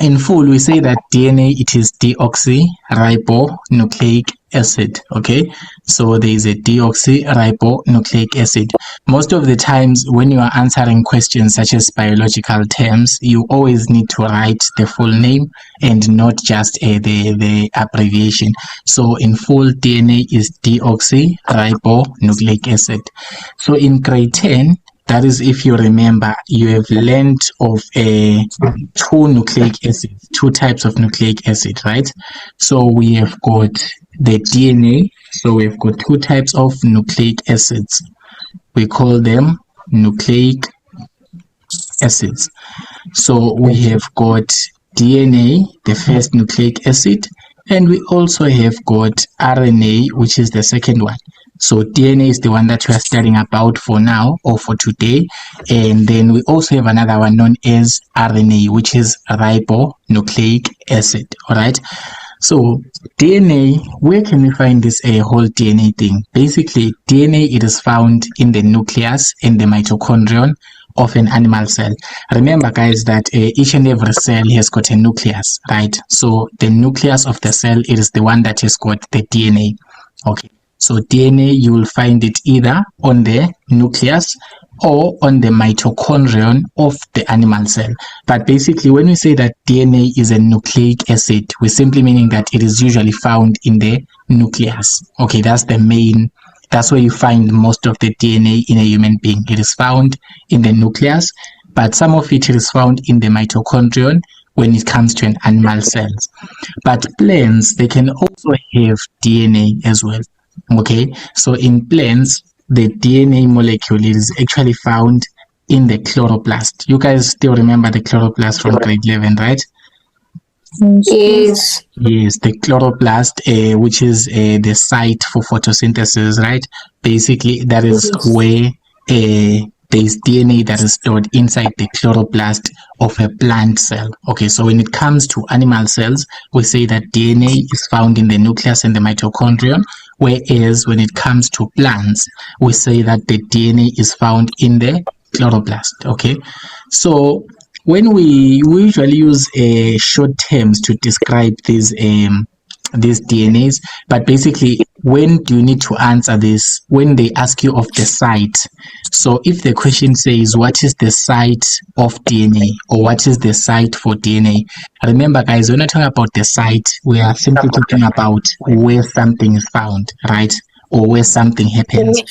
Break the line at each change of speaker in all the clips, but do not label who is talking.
in full, we say that DNA, it is deoxyribonucleic acid. Okay, so there is a deoxyribonucleic acid. Most of the times when you are answering questions such as biological terms, you always need to write the full name and not just the abbreviation. So in full, DNA is deoxyribonucleic acid. So in grade 10, that is, if you remember, you have learned of two nucleic acids, two types of nucleic acid, right? So we have got the DNA. So we've got two types of nucleic acids. We call them nucleic acids. So we have got DNA, the first nucleic acid, and we also have got RNA, which is the second one. So DNA is the one that we are studying about for now or for today. And then we also have another one known as RNA, which is ribonucleic acid. All right. So DNA, where can we find this whole DNA thing? Basically, DNA, it is found in the nucleus and the mitochondrion of an animal cell. Remember, guys, that each and every cell has got a nucleus, right? So the nucleus of the cell, it is the one that has got the DNA. Okay. So DNA, you will find it either on the nucleus or on the mitochondrion of the animal cell. But basically, when we say that DNA is a nucleic acid, we're simply meaning that it is usually found in the nucleus. Okay, that's where you find most of the DNA in a human being. It is found in the nucleus, but some of it is found in the mitochondrion when it comes to an animal cells. But plants, they can also have DNA as well. Okay, so in plants, the DNA molecule is actually found in the chloroplast. You guys still remember the chloroplast from grade 11, right?
Yes.
Yes, the chloroplast, which is the site for photosynthesis, right? Basically, that is where there is DNA that is stored inside the chloroplast of a plant cell. Okay, so when it comes to animal cells, we say that DNA is found in the nucleus and the mitochondrion, whereas when it comes to plants, we say that the DNA is found in the chloroplast. Okay, so when we usually use short terms to describe these DNAs, but basically, when do you need to answer this? When they ask you of the site. So if the question says, what is the site of DNA, or what is the site for DNA? Remember, guys, when we're talking about the site, we are simply talking about where something is found, right? Or where something happens.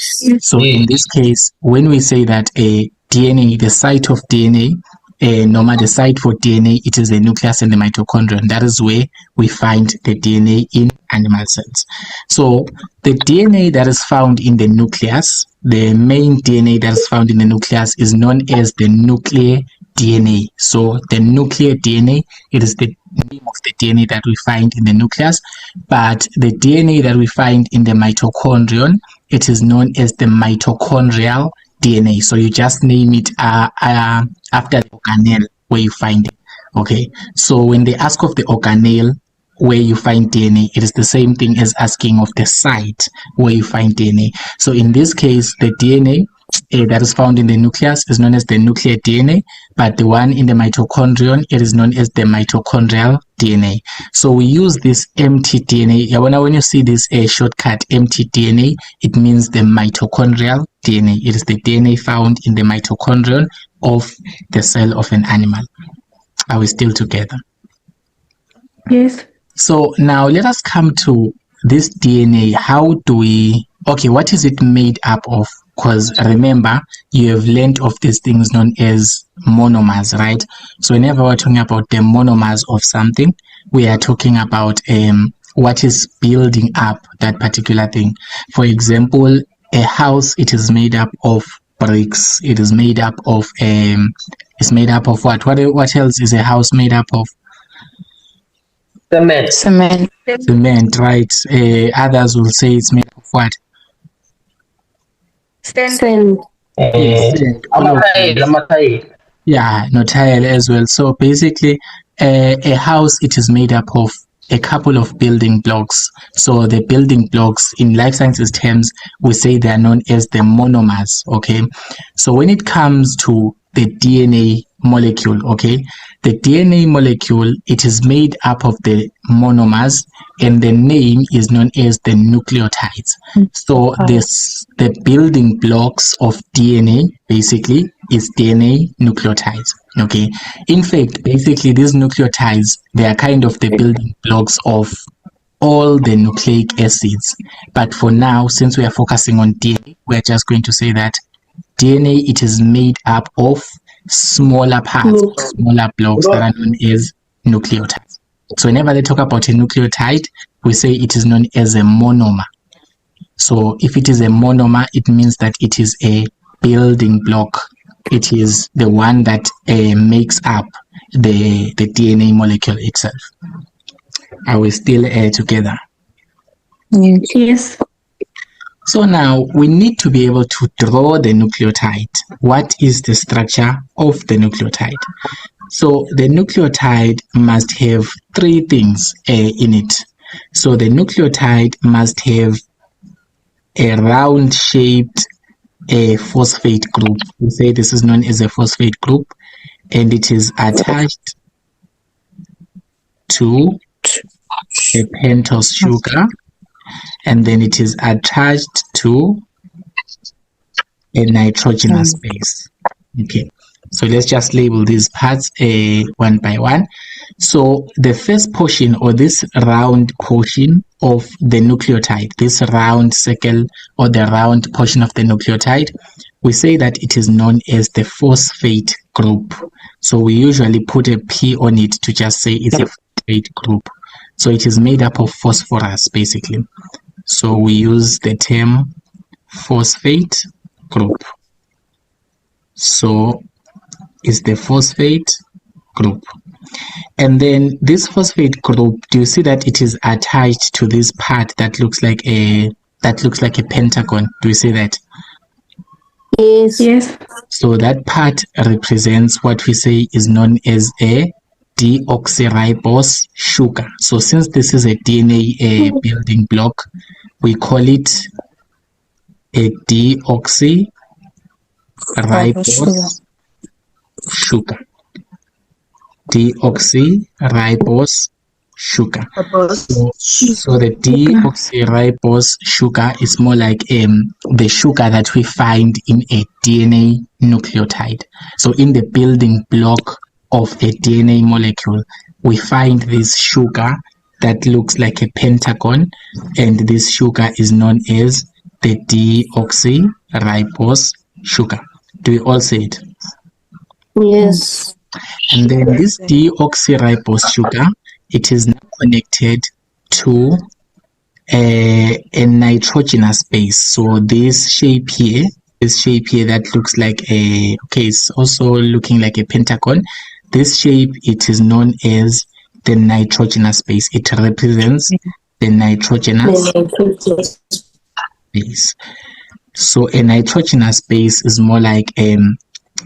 So in this case, when we say that a DNA, the site of DNA, normal the site for DNA, it is the nucleus and the mitochondrion. That is where we find the DNA in animal cells. So the DNA that is found in the nucleus, the main DNA that is found in the nucleus, is known as the nuclear DNA. So the nuclear DNA, it is the name of the DNA that we find in the nucleus, but the DNA that we find in the mitochondrion, it is known as the mitochondrial DNA. So you just name it after the organelle where you find it. Okay, so when they ask of the organelle where you find DNA, it is the same thing as asking of the site where you find DNA. So in this case, the DNA that is found in the nucleus is known as the nuclear DNA, but the one in the mitochondrion, it is known as the mitochondrial DNA. So we use this mtDNA. When you see this shortcut mtDNA, it means the mitochondrial DNA. It is the DNA found in the mitochondrion of the cell of an animal. Are we still together?
Yes.
So now let us come to this DNA. How do we, okay, what is it made up of? Because remember, you have learned of these things known as monomers, right? So whenever we're talking about the monomers of something, we are talking about what is building up that particular thing. For example, a house, it is made up of bricks. It is made up of it's made up of what? What else is a house made up of?
Cement.
Cement, right? Others will say it's made of what?
Sand.
Yes, sand. Yeah, no, tile as well. So basically, a house, it is made up of a couple of building blocks. So the building blocks in life sciences terms, we say they are known as the monomers. Okay, so when it comes to the DNA, molecule, okay? The DNA molecule, it is made up of the monomers, and the name is known as the nucleotides. So the building blocks of DNA basically is DNA nucleotides, okay? In fact, basically these nucleotides, they are kind of the building blocks of all the nucleic acids. But for now, since we are focusing on DNA, we're just going to say that DNA, it is made up of smaller parts, smaller blocks that are known as nucleotides. So whenever they talk about a nucleotide, we say it is known as a monomer. So if it is a monomer, it means that it is a building block. It is the one that makes up the DNA molecule itself. Are we still together?
Yes.
So now we need to be able to draw the nucleotide. What is the structure of the nucleotide? So the nucleotide must have three things in it. So the nucleotide must have a round-shaped phosphate group. We say this is known as a phosphate group, and it is attached to a pentose sugar, and then it is attached to a nitrogenous base. Okay, so let's just label these parts one by one. So the first portion, or this round portion of the nucleotide, this round circle or the round portion of the nucleotide, we say that it is known as the phosphate group. So we usually put a P on it to just say it's a phosphate group. So it is made up of phosphorus basically. So we use the term phosphate group. So it's the phosphate group. And then this phosphate group, do you see that it is attached to this part that looks like a pentagon? Do you see that?
Yes. Yes.
So that part represents what we say is known as a deoxyribose sugar. So since this is a DNA building block, we call it a deoxyribose sugar. Deoxyribose sugar. So the deoxyribose sugar is more like the sugar that we find in a DNA nucleotide. So in the building block of a DNA molecule, we find this sugar that looks like a pentagon, and this sugar is known as the deoxyribose sugar. Do we all say it?
Yes.
And then this deoxyribose sugar, it is now connected to a nitrogenous base. So this shape here that looks like it's also looking like a pentagon. This shape, it is known as the nitrogenous base. It represents the nitrogenous base. So a nitrogenous base is more like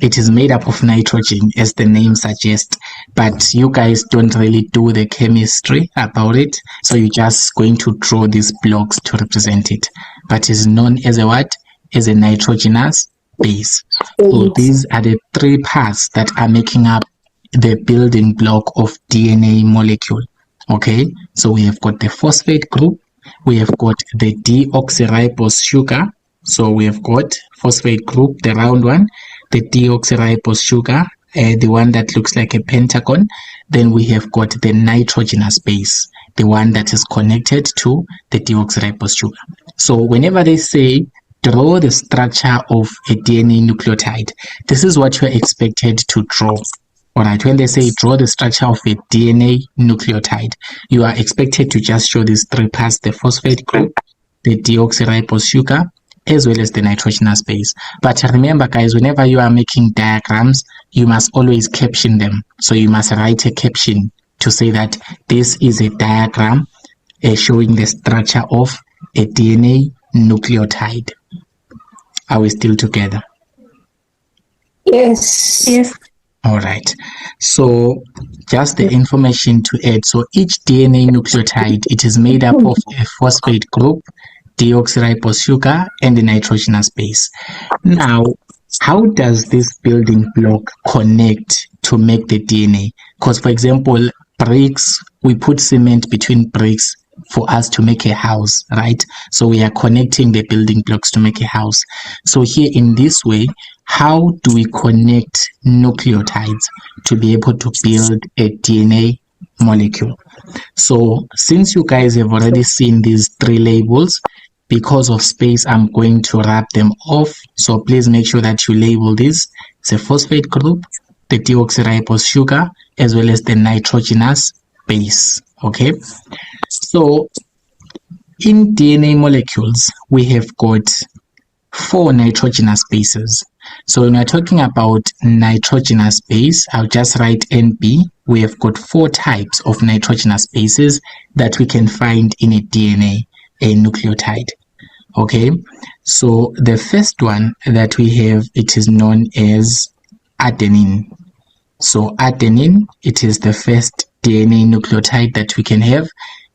it is made up of nitrogen, as the name suggests, but you guys don't really do the chemistry about it, so you're just going to draw these blocks to represent it. But it's known as a what? As a nitrogenous base. So these are the three parts that are making up the building block of DNA molecule. Okay, so we have got the phosphate group, we have got the deoxyribose sugar. So we have got phosphate group, the round one, the deoxyribose sugar, the one that looks like a pentagon. Then we have got the nitrogenous base, the one that is connected to the deoxyribose sugar. So whenever they say draw the structure of a DNA nucleotide, this is what you're expected to draw. Alright, when they say draw the structure of a DNA nucleotide, you are expected to just show these three parts: the phosphate group, the deoxyribose sugar, as well as the nitrogenous base. But remember guys, whenever you are making diagrams, you must always caption them. So you must write a caption to say that this is a diagram showing the structure of a DNA nucleotide. Are we still together?
Yes. Yes.
All right, so just the information to add. So each DNA nucleotide, it is made up of a phosphate group, deoxyribose sugar, and the nitrogenous base. Now, how does this building block connect to make the DNA. Because, for example, bricks, we put cement between bricks for us to make a house, right? So we are connecting the building blocks to make a house. So here in this way, how do we connect nucleotides to be able to build a DNA molecule? So since you guys have already seen these three labels, because of space, I'm going to wrap them off. So please make sure that you label this. It's a phosphate group, the deoxyribose sugar, as well as the nitrogenous base. Okay. So in DNA molecules, we have got 4 nitrogenous bases. So when we're talking about nitrogenous base, I'll just write NB. We have got 4 types of nitrogenous bases that we can find in a DNA, a nucleotide. Okay, so the first one that we have, it is known as adenine. So adenine, it is the first DNA nucleotide that we can have,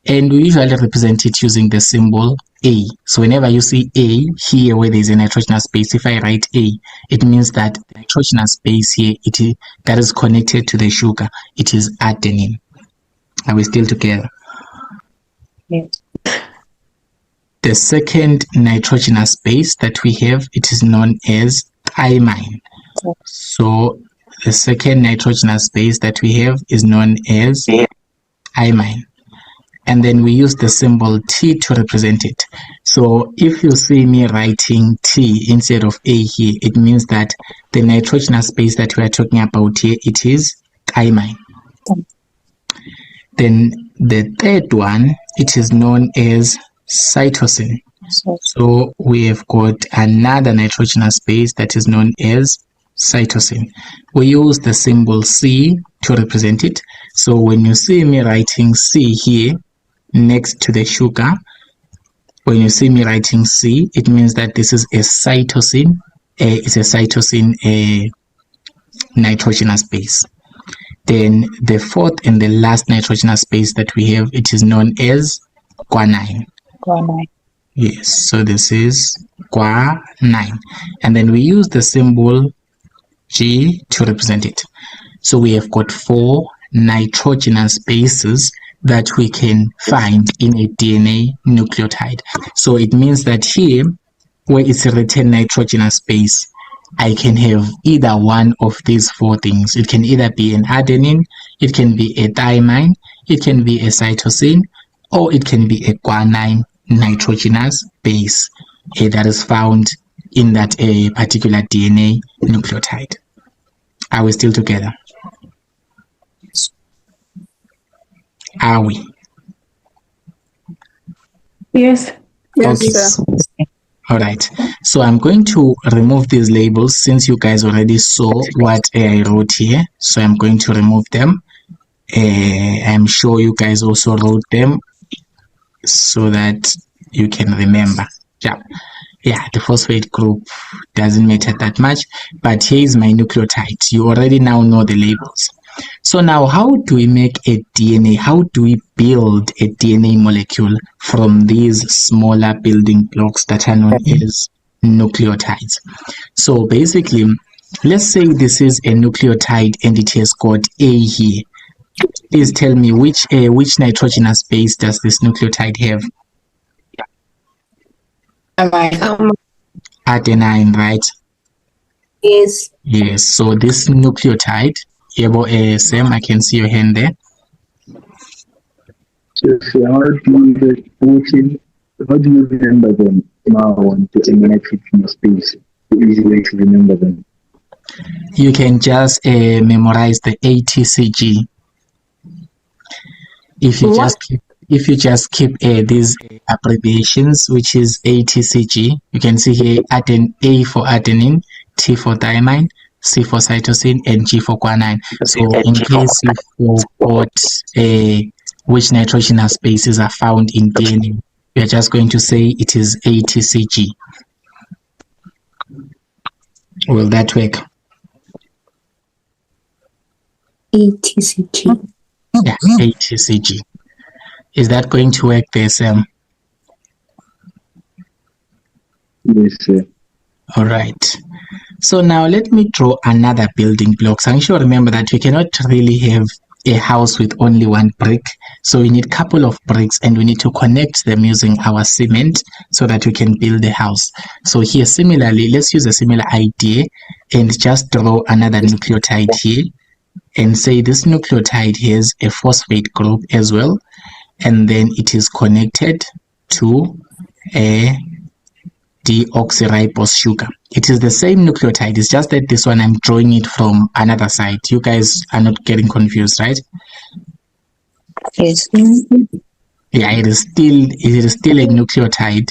and we usually represent it using the symbol A. So whenever you see A here where there is a nitrogenous base, if I write A, it means that the nitrogenous base here, that is connected to the sugar, it is adenine. Are we still together?
Yes.
The second nitrogenous base that we have, it is known as thymine. So the second nitrogenous base that we have is known as thymine. And then we use the symbol T to represent it. So if you see me writing T instead of A here, it means that the nitrogenous base that we are talking about here, it is thymine. Then the third one, it is known as cytosine. So we have got another nitrogenous base that is known as cytosine. We use the symbol C to represent it. So when you see me writing C here next to the sugar, when you see me writing C, it means that this is a cytosine. It's a cytosine nitrogenous base. Then the fourth and the last nitrogenous base that we have, it is known as guanine.
Guanine.
Yes, so this is guanine. And then we use the symbol G to represent it. So we have got 4 nitrogenous bases that we can find in a DNA nucleotide. So it means that here, where it's written nitrogenous base, I can have either one of these 4 things. It can either be an adenine, it can be a thymine, it can be a cytosine, or it can be a guanine nitrogenous base that is found in that particular DNA nucleotide. Are we still together? Are we?
Yes. Yes,
Okay.
sir.
All right. So I'm going to remove these labels since you guys already saw what I wrote here. So I'm going to remove them. I'm sure you guys also wrote them so that you can remember. Yeah, the phosphate group doesn't matter that much, but here is my nucleotide. You already now know the labels. So now, how do we make a DNA? How do we build a DNA molecule from these smaller building blocks that are known as nucleotides? So basically, let's say this is a nucleotide and it has got A here. Please tell me which nitrogenous base does this nucleotide have? Adenine, right?
Yes.
Yes. So this nucleotide, Sam, I can see your hand there.
So how do you remember them now on the nitrogenous base? The easy way to remember them.
You can just memorize the ATCG. If you just keep these abbreviations, which is ATCG, you can see here A for adenine, T for thymine, C for cytosine, and G for guanine. So in case you forgot which nitrogenous bases are found in DNA, we are just going to say it is ATCG. Will that work?
ATCG.
Yeah, ATCG. Is that going to work there, Sam?
Yes, sir.
All right. So now let me draw another building block. So I'm sure remember that we cannot really have a house with only one brick. So we need a couple of bricks and we need to connect them using our cement so that we can build the house. So here similarly, let's use a similar idea and just draw another nucleotide here and say this nucleotide has a phosphate group as well, and then it is connected to a deoxyribose sugar. It is the same nucleotide, it's just that this one I'm drawing it from another side. You guys are not getting confused, right?
Yes.
Yeah, it is still a nucleotide.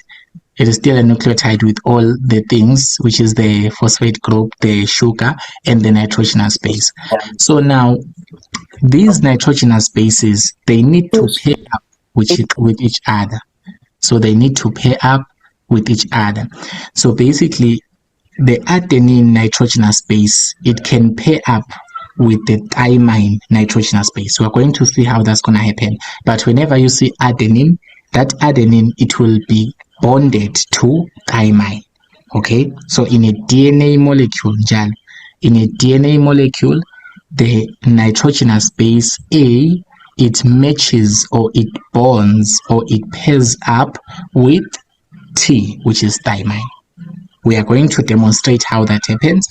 It is still a nucleotide with all the things, which is the phosphate group, the sugar, and the nitrogenous base. So now these nitrogenous bases, they need to pair up with each other. So they need to pair up with each other. So basically, the adenine nitrogenous base, it can pair up with the thymine nitrogenous base. We're going to see how that's going to happen. But whenever you see adenine, that adenine, it will be bonded to thymine. Okay, so in a DNA molecule, the nitrogenous base A, it matches or it bonds or it pairs up with T, which is thymine. We are going to demonstrate how that happens.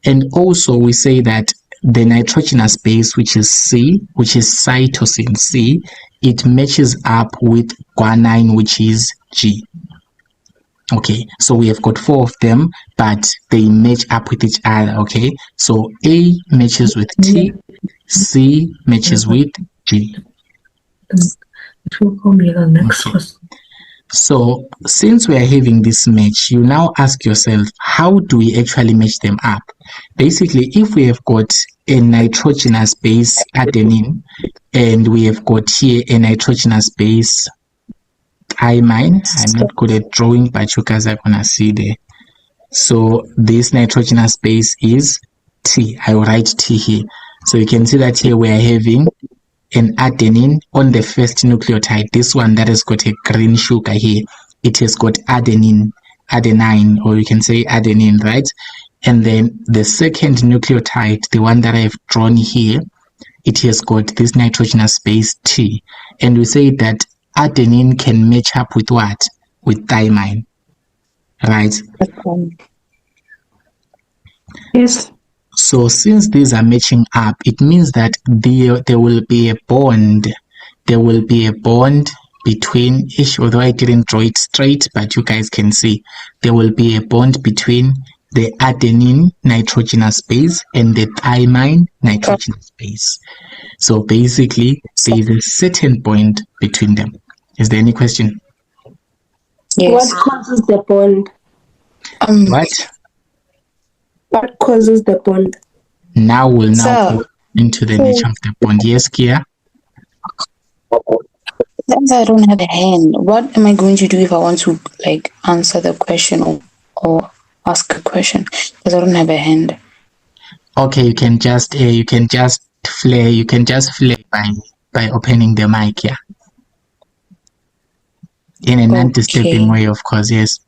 And also we say that the nitrogenous base, which is C, which is cytosine C, it matches up with guanine, which is G. Okay, so we have got 4 of them, but they match up with each other. Okay, so A matches with T, C matches with G. So since we are having this match, you now ask yourself, how do we actually match them up? Basically, if we have got a nitrogenous base adenine and we have got here a nitrogenous base thymine, I'm not good at drawing, but you guys are gonna see there. So this nitrogenous base is T. I will write T here. So you can see that here we are having an adenine on the first nucleotide, this one that has got a green sugar here, it has got adenine, or you can say adenine, right? And then the second nucleotide, the one that I've drawn here, it has got this nitrogenous base T, and we say that adenine can match up with what? With thymine, right?
Yes.
So since these are matching up, it means that there will be a bond. There will be a bond between each, although I didn't draw it straight, but you guys can see there will be a bond between the adenine nitrogenous base and the thymine nitrogenous base. So basically, there is a certain bond between them. Is there any question?
Yes.
What causes the bond?
What?
What causes the bond?
Now we'll
So-
go into the nature of the bond. Yes, Kia?
Since I don't have a hand, what am I going to do if I want to like answer the question or ask a question? Because I don't have a hand.
Okay, you can just flare by opening the mic, yeah. In a non-disturbing
Okay.
way, of course, yes.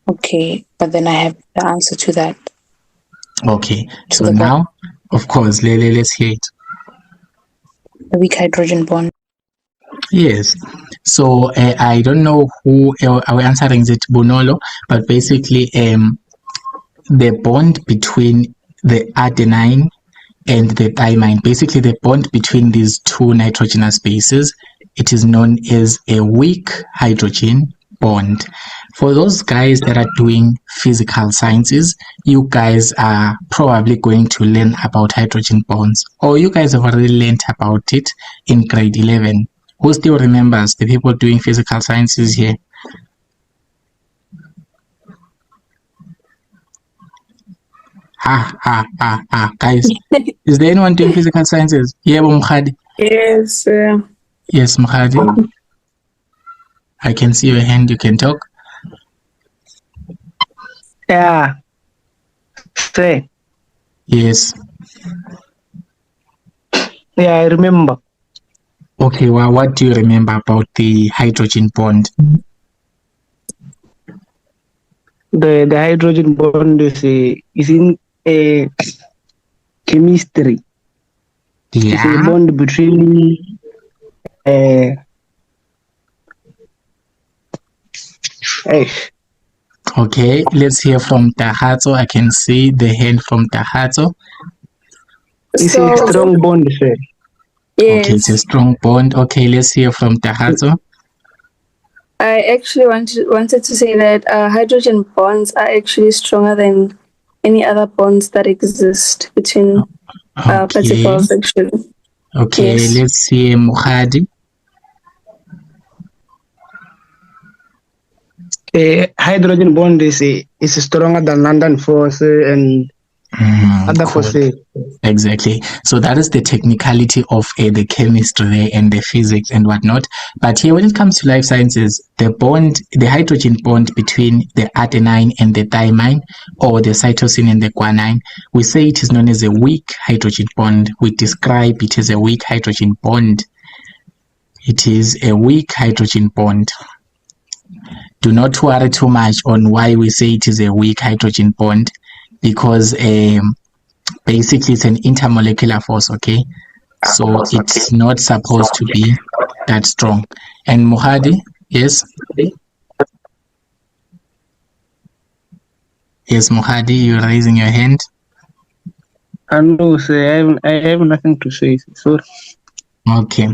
Okay, but then I have the answer to that.
Okay,
To
so
the bond.
now, of course, let's hear it.
The weak hydrogen bond.
Yes. So I don't know who are we answering, is it Bunolo? But basically, the bond between the adenine and the thymine, basically the bond between these two nitrogenous bases, it is known as a weak hydrogen bond. For those guys that are doing physical sciences, you guys are probably going to learn about hydrogen bonds, or you guys have already learned about it in grade 11. Who still remembers, the people doing physical sciences here? Guys, is there anyone doing physical sciences? Yeah, Mkhadi.
Yes.
Yes, Mkhadi. I can see your hand, you can talk.
Yeah. Say,
Yes.
yeah, I remember.
Okay, well, what do you remember about the hydrogen bond?
The hydrogen bond is in chemistry. It's a
Yeah.
bond between eh,
Okay, let's hear from Tahato. I can see the hand from Tahato.
it's
So,
a strong bond, sir.
Okay, it's a
yes,
strong bond. Okay, let's hear from Tahato.
I actually wanted to say that hydrogen bonds are actually stronger than any other bonds that exist between
Okay,
particles, actually.
okay,
Yes.
let's see Muhadi.
A hydrogen bond is stronger than London force and other
Cool.
forces.
Exactly. So that is the technicality of the chemistry there and the physics and whatnot. But here, when it comes to life sciences, the hydrogen bond between the adenine and the thymine, or the cytosine and the guanine, we say it is known as a weak hydrogen bond. We describe it as a weak hydrogen bond. It is a weak hydrogen bond. Do not worry too much on why we say it is a weak hydrogen bond, because basically it's an intermolecular force, okay? So it's not supposed to be that strong. And Muhadi, yes? Yes, Muhadi, you're raising your hand.
No, sir, I have nothing to say. Sorry.
Okay.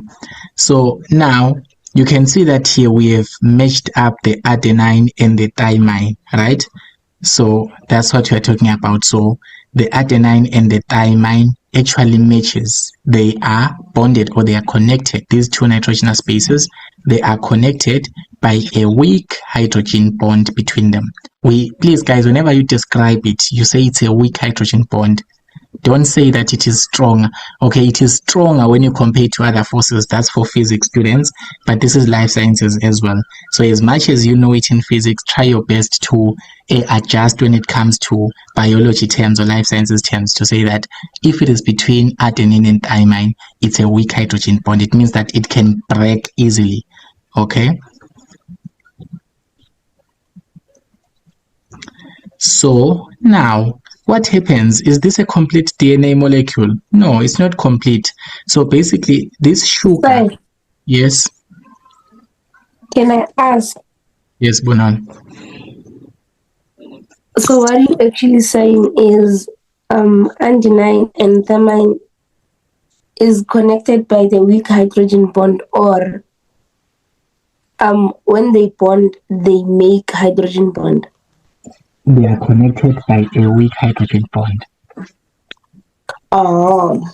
So now you can see that here we have matched up the adenine and the thymine, right? So that's what we're talking about. So the adenine and the thymine actually matches. They are bonded, or they are connected. These two nitrogenous bases, they are connected by a weak hydrogen bond between them. Please guys, whenever you describe it, you say it's a weak hydrogen bond. Don't say that it is strong. Okay, it is stronger when you compare it to other forces. That's for physics students, but this is life sciences as well. So as much as you know it in physics, try your best to adjust when it comes to biology terms or life sciences terms, to say that if it is between adenine and thymine, it's a weak hydrogen bond. It means that it can break easily. Okay. So now, what happens? Is this a complete DNA molecule? No, it's not complete. So basically, this sugar.
Right.
Yes.
Can I ask?
Yes, Bonan.
So what you're actually saying is adenine and thymine is connected by the weak hydrogen bond, or when they bond, they make hydrogen bond.
They are connected by a weak hydrogen bond.
Oh,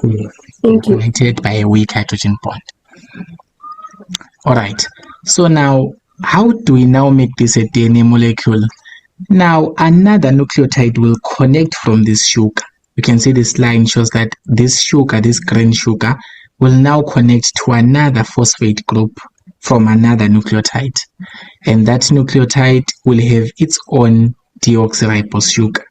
Yes.
thank you.
Connected by a weak hydrogen bond. All right. So now, how do we now make this a DNA molecule? Now, another nucleotide will connect from this sugar. You can see this line shows that this sugar, this green sugar, will now connect to another phosphate group from another nucleotide. And that nucleotide will have its own deoxyribose sugar.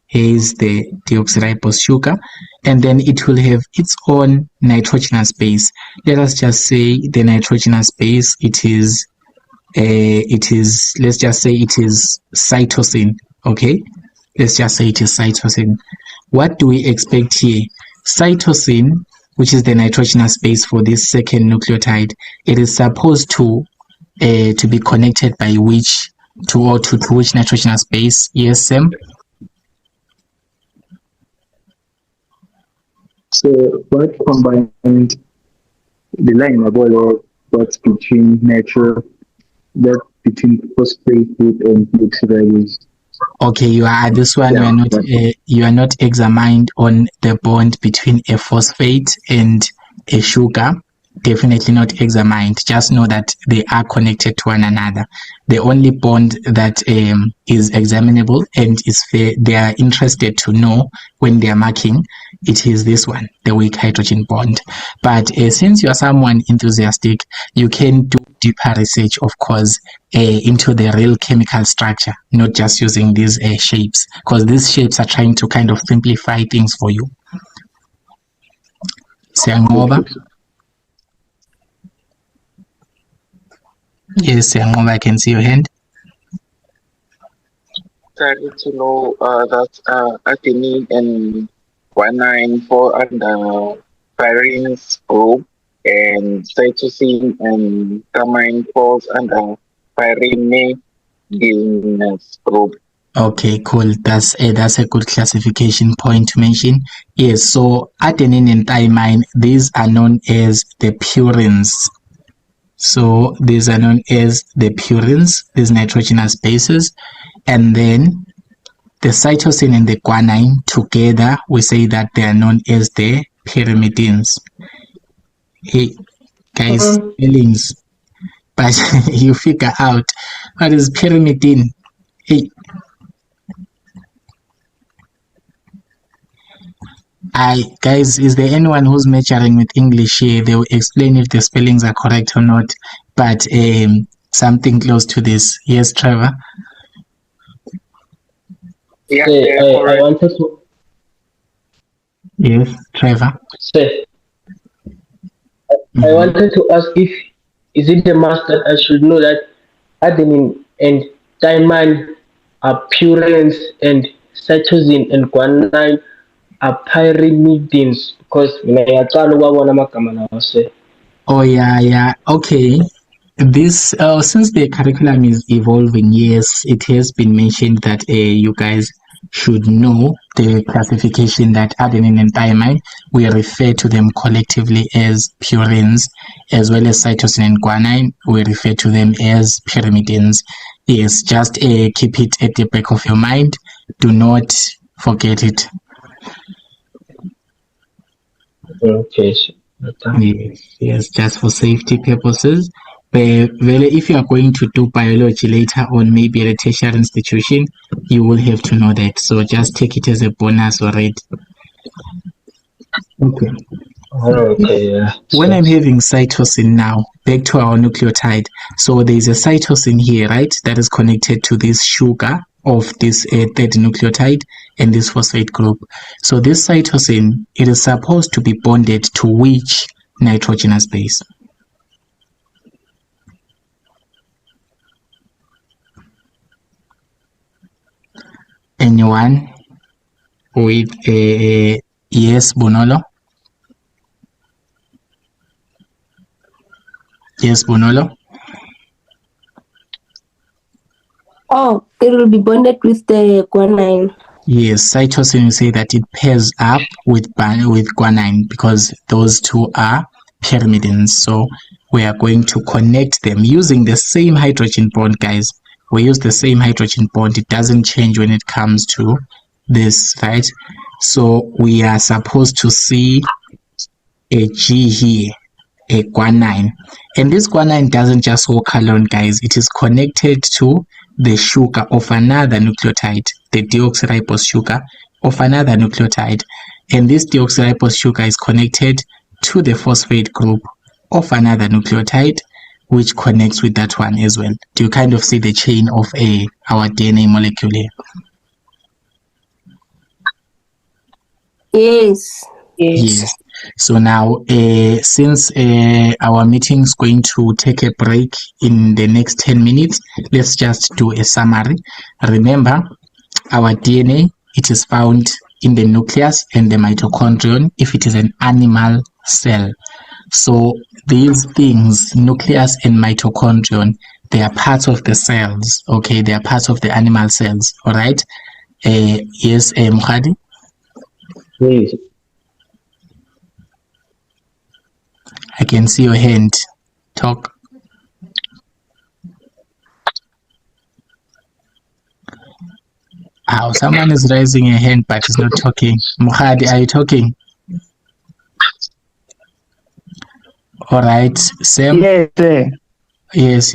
Here is the deoxyribose sugar, and then it will have its own nitrogenous base. Let us just say the nitrogenous base, let's just say it is cytosine. Okay, let's just say it is cytosine. What do we expect here? Cytosine, which is the nitrogenous base for this second nucleotide, it is supposed to be connected by which to which nitrogenous base? Yes, Sam.
So what combines the line about what's between nature, that between phosphate group and deoxyribose?
Okay, you are this one. You are not examined on the bond between a phosphate and a sugar. Definitely not examined. Just know that they are connected to one another. The only bond that is examinable and is fair, they are interested to know when they are marking, it is this one, the weak hydrogen bond. But since you are someone enthusiastic, you can do deeper research, of course, into the real chemical structure, not just using these shapes, because these shapes are trying to kind of simplify things for you. Siyangoba. Yes, Siyangoba, I can see your hand.
started to know that adenine and guanine fall under pyrines group, and cytosine and thymine falls under pyrimidines group.
Okay, cool. That's a good classification point to mention. Yes, so adenine and thymine, these are known as the purines. So these are known as the purines, these nitrogenous bases. And then the cytosine and the guanine together, we say that they are known as the pyrimidines. Hey, guys, spellings. But you figure out what is pyrimidine. Hey. Guys, is there anyone who's maturing with English here? They will explain if the spellings are correct or not. But something close to this. Yes, Trevor?
Yeah,
I wanted to
Yes, Trevor?
say, I wanted to ask if is it the must that I should know that adenine and thymine are purines and cytosine and guanine are pyrimidines, because ngiyaqala ukubona amagama lawo se.
Oh, yeah. Okay. This since the curriculum is evolving, yes, it has been mentioned that you guys should know the classification that adenine and thymine, we refer to them collectively as purines, as well as cytosine and guanine, we refer to them as pyrimidines. Yes, just keep it at the back of your mind. Do not forget it.
Okay.
Yes, just for safety purposes. If you are going to do biology later on, maybe at a tertiary institution, you will have to know that. So just take it as a bonus already. Okay.
Okay, yeah.
When I'm having cytosine now, back to our nucleotide. So there's a cytosine here, right? That is connected to this sugar of this third nucleotide and this phosphate group. So this cytosine, it is supposed to be bonded to which nitrogenous base? Anyone with a yes, Bonolo? Yes, Bonolo?
Oh, it will be bonded with the guanine.
Yes, cytosine, you say that it pairs up with guanine because those two are pyrimidines. So we are going to connect them using the same hydrogen bond, guys. We use the same hydrogen bond. It doesn't change when it comes to this, right? So we are supposed to see a G here, a guanine. And this guanine doesn't just walk alone, guys. It is connected to the sugar of another nucleotide, the deoxyribose sugar of another nucleotide. And this deoxyribose sugar is connected to the phosphate group of another nucleotide, which connects with that one as well. Do you kind of see the chain of our DNA molecule here?
Yes.
Yes. So now, since our meeting is going to take a break in the next 10 minutes, let's just do a summary. Remember, our DNA, it is found in the nucleus and the mitochondrion if it is an animal cell. So these things, nucleus and mitochondrion, they are parts of the cells, okay? They are parts of the animal cells, all right? Yes, Mukhadi?
Yes.
I can see your hand. Talk. Oh, someone is raising a hand but is not talking. Mukhadi, are you talking? All right, Sam?
Yes, sir.
Yes.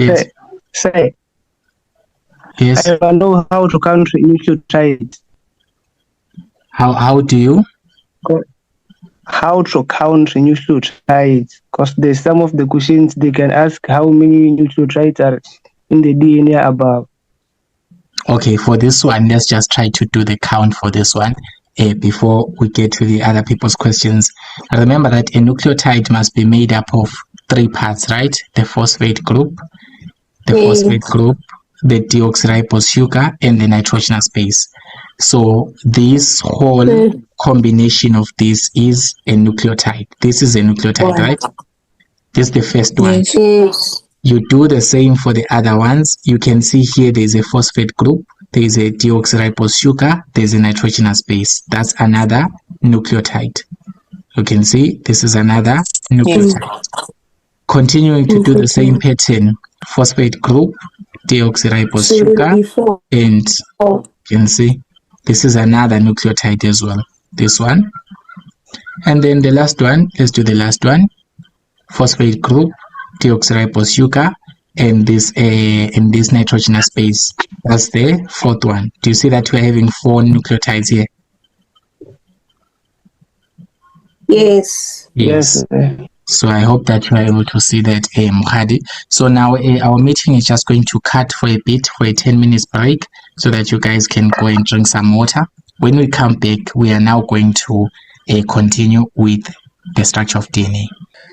Say,
Yes.
I don't know how to count nucleotides.
How do you?
How to count nucleotides? Because there's some of the questions they can ask how many nucleotides are in the DNA above.
Okay, for this one, let's just try to do the count for this one before we get to the other people's questions. Remember that a nucleotide must be made up of 3 parts, right? The phosphate group, the deoxyribose sugar and the nitrogenous base. So this whole combination of this is a nucleotide. This is a nucleotide, right? This is the first one.
Yes.
Yes.
You do the same for the other ones. You can see here there's a phosphate group, there's a deoxyribose sugar, there's a nitrogenous base. That's another nucleotide. You can see this is another nucleotide. Continuing to do the same pattern, phosphate group, deoxyribose sugar, and you can see this is another nucleotide as well, this one. And then the last one, let's do the last one, phosphate group, deoxyribose sugar, and this nitrogenous base. That's the fourth one. Do you see that we're having 4 nucleotides here?
Yes.
Yes. So I hope that you are able to see that, Muhadi. So now our meeting is just going to cut for a bit, for a 10 minutes break, so that you guys can go and drink some water. When we come back, we are now going to continue with the structure of DNA.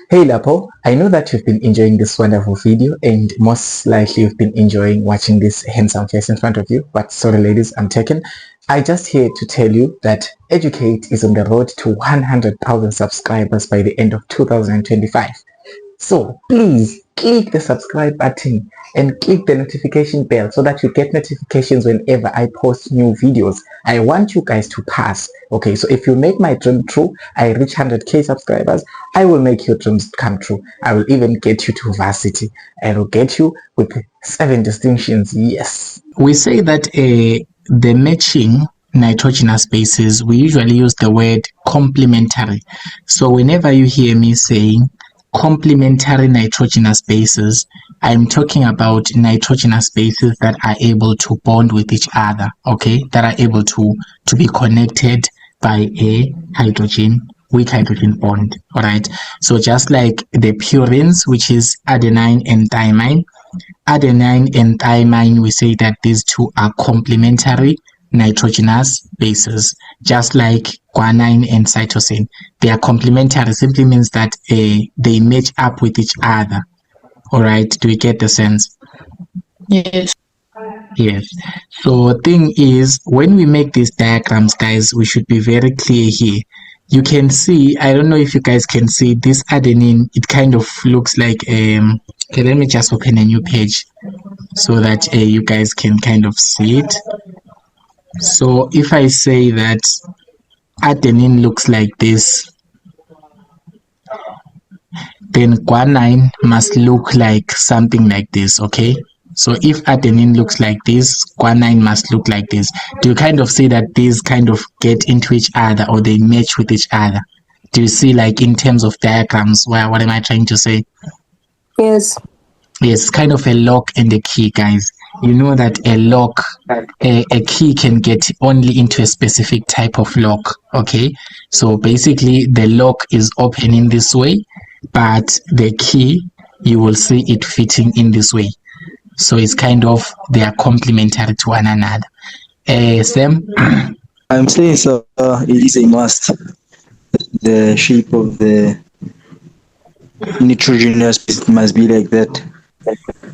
Hey Lapo, I know that you've been enjoying this wonderful video and most likely you've been enjoying watching this handsome face in front of you, but sorry ladies, I'm taken. I just here to tell you that Educate is on the road to 100,000 subscribers by the end of 2025. So please click the subscribe button and click the notification bell so that you get notifications whenever I post new videos. I want you guys to pass. Okay, so if you make my dream true, I reach 100k subscribers, I will make your dreams come true. I will even get you to varsity. I will get you with 7 distinctions. Yes.
We say that the matching nitrogenous bases, we usually use the word complementary. So whenever you hear me saying complementary nitrogenous bases, I'm talking about nitrogenous bases that are able to bond with each other, okay, that are able to be connected by a weak hydrogen bond. All right, so just like the purines, which is adenine and thymine, we say that these two are complementary nitrogenous bases, just like guanine and cytosine. They are complementary, simply means that they match up with each other. All right, do we get the sense?
Yes.
Yes. So thing is, when we make these diagrams, guys, we should be very clear here. You can see, I don't know if you guys can see this adenine, it kind of looks like okay, let me just open a new page so that you guys can kind of see it. So if I say that adenine looks like this, then guanine must look like something like this, okay? So if adenine looks like this, guanine must look like this. Do you kind of see that these kind of get into each other or they match with each other? Do you see, like, in terms of diagrams, what am I trying to say?
Yes.
Yes, kind of a lock and a key, guys. You know that a lock, a key can get only into a specific type of lock, okay? So basically the lock is open in this way, but the key, you will see it fitting in this way. So it's kind of, they are complementary to one another. Sam?
I'm saying so. It is a must. The shape of the nitrogenous base must be like that.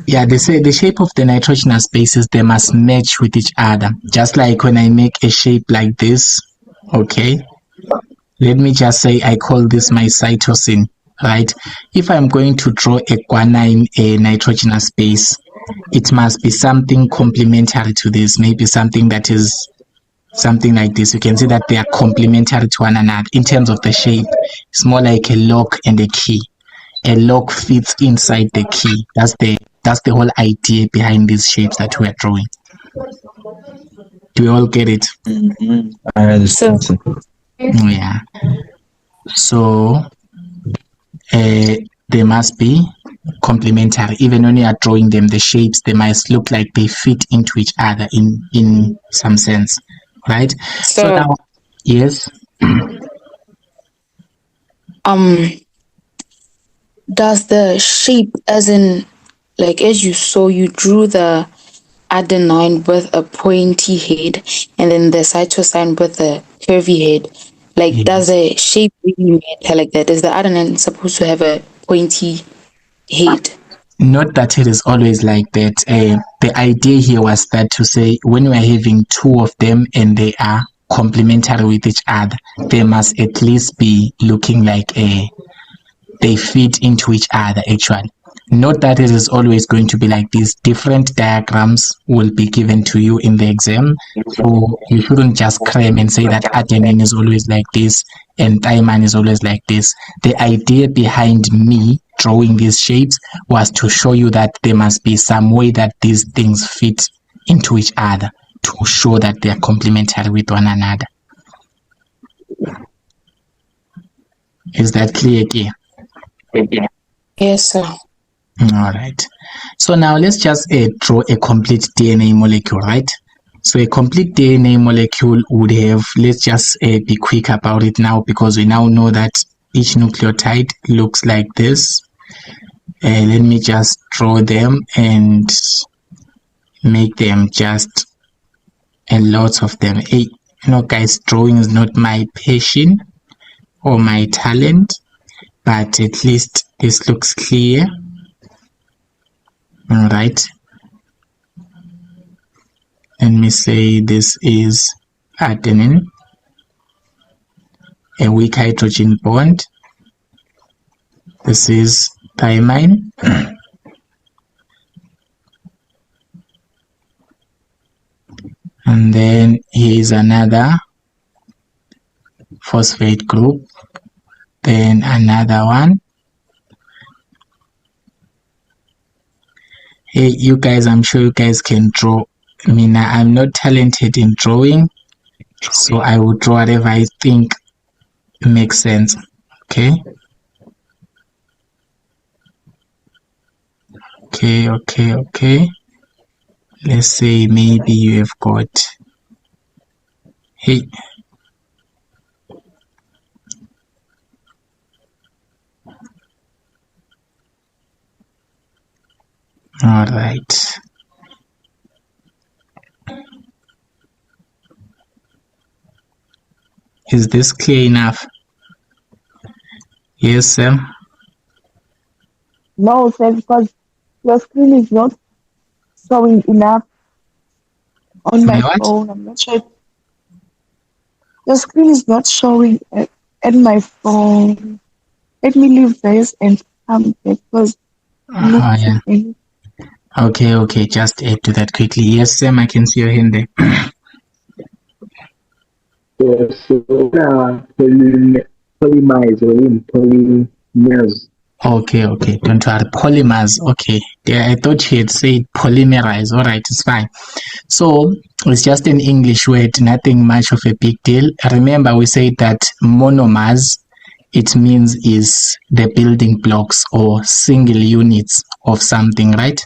Yeah, they say the shape of the nitrogenous bases, they must match with each other. Just like when I make a shape like this, okay? Let me just say I call this my cytosine, right? If I'm going to draw a guanine, a nitrogenous base, it must be something complementary to this, maybe something that is something like this. You can see that they are complementary to one another in terms of the shape. It's more like a lock and a key. A lock fits inside the key. That's the whole idea behind these shapes that we are drawing. Do we all get it?
Mm-hmm. I understand.
Yeah. So they must be complementary. Even when you are drawing them, the shapes, they must look like they fit into each other in some sense, right? So now, yes.
Does the shape, as in, like, as you saw, you drew the adenine with a pointy head and then the cytosine with a curvy head. Like,
Yes.
does the shape really matter like that? Is the adenine supposed to have a pointy head?
Not that it is always like that. The idea here was that to say when we are having two of them and they are complementary with each other, they must at least be looking like they fit into each other actually. Not that it is always going to be like this. Different diagrams will be given to you in the exam. So you shouldn't just cram and say that adenine is always like this and thymine is always like this. The idea behind me drawing these shapes was to show you that there must be some way that these things fit into each other to show that they are complementary with one another. Is that clear here?
Yes, sir.
All right. So now let's just draw a complete DNA molecule, right? So a complete DNA molecule would have, let's just be quick about it now because we now know that each nucleotide looks like this. Let me just draw them and make them just a lot of them. Hey, you know, guys, drawing is not my passion or my talent, but at least this looks clear. All right. Let me say this is adenine, a weak hydrogen bond. This is thymine. And then here is another phosphate group. Then another one. Hey, you guys, I'm sure you guys can draw. I mean, I'm not talented in drawing, so I will draw whatever I think makes sense. Okay. Okay. Let's say maybe you have got, hey, all right. Is this clear enough? Yes, Sam?
No, sir, because your screen is not showing enough on my
what?
phone. I'm not sure. Your screen is not showing at my phone. Let me leave this and come back because I'm not
Yeah.
seeing any.
Okay, just add to that quickly. Yes, Sam, I can see your hand there.
Yes, so polymers or polymers.
Okay, don't worry. Polymers, okay. Yeah, I thought you had said polymerize. All right, it's fine. So it's just an English word, nothing much of a big deal. Remember, we said that monomers, it means is the building blocks or single units of something, right?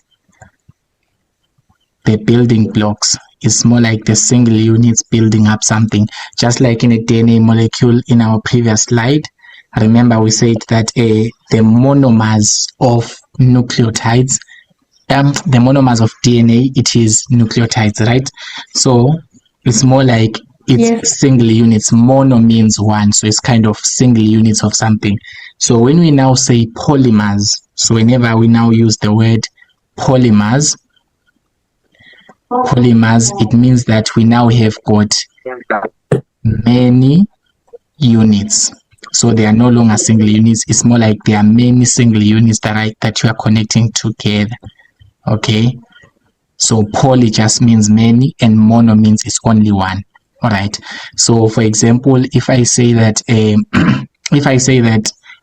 The building blocks is more like the single units building up something, just like in a DNA molecule in our previous slide. Remember, we said that the monomers of nucleotides, the monomers of DNA, it is nucleotides, right? So it's more like it's single units. Mono means one, so it's kind of single units of something. So when we now say polymers, so whenever we now use the word polymers, it means that we now have got many units. So they are no longer single units. It's more like there are many single units that you are connecting together. Okay. So poly just means many and mono means it's only one. All right. So for example, if I say that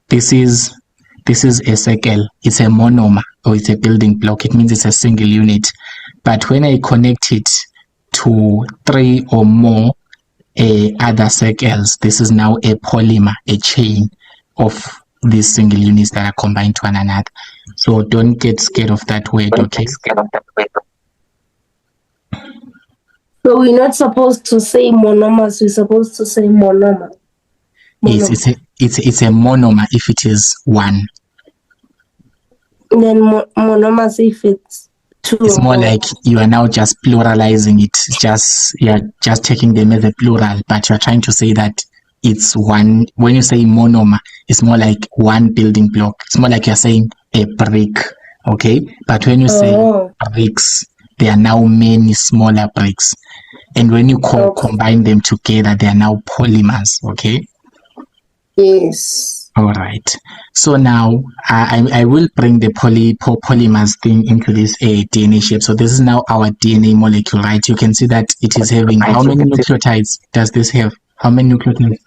this is a circle, it's a monomer or it's a building block, it means it's a single unit. But when I connect it to 3 or more other circles, this is now a polymer, a chain of these single units that are combined to one another. So don't get scared of that word, okay?
So we're not supposed to say monomers, we're supposed to say monomer.
Yes, it's a monomer if it is one.
And then monomers if it's two.
It's more like you are now just pluralizing it. You're just taking them as a plural, but you're trying to say that it's one. When you say monomer, it's more like one building block. It's more like you're saying a brick, Okay, but when you say bricks, there are now many smaller bricks, and when you combine them together, they are now polymers. Okay.
Yes.
All right. So now I will bring the polymers thing into this DNA shape. So this is now our DNA molecule, right? You can see that it is having how many nucleotides does this have? How many nucleotides?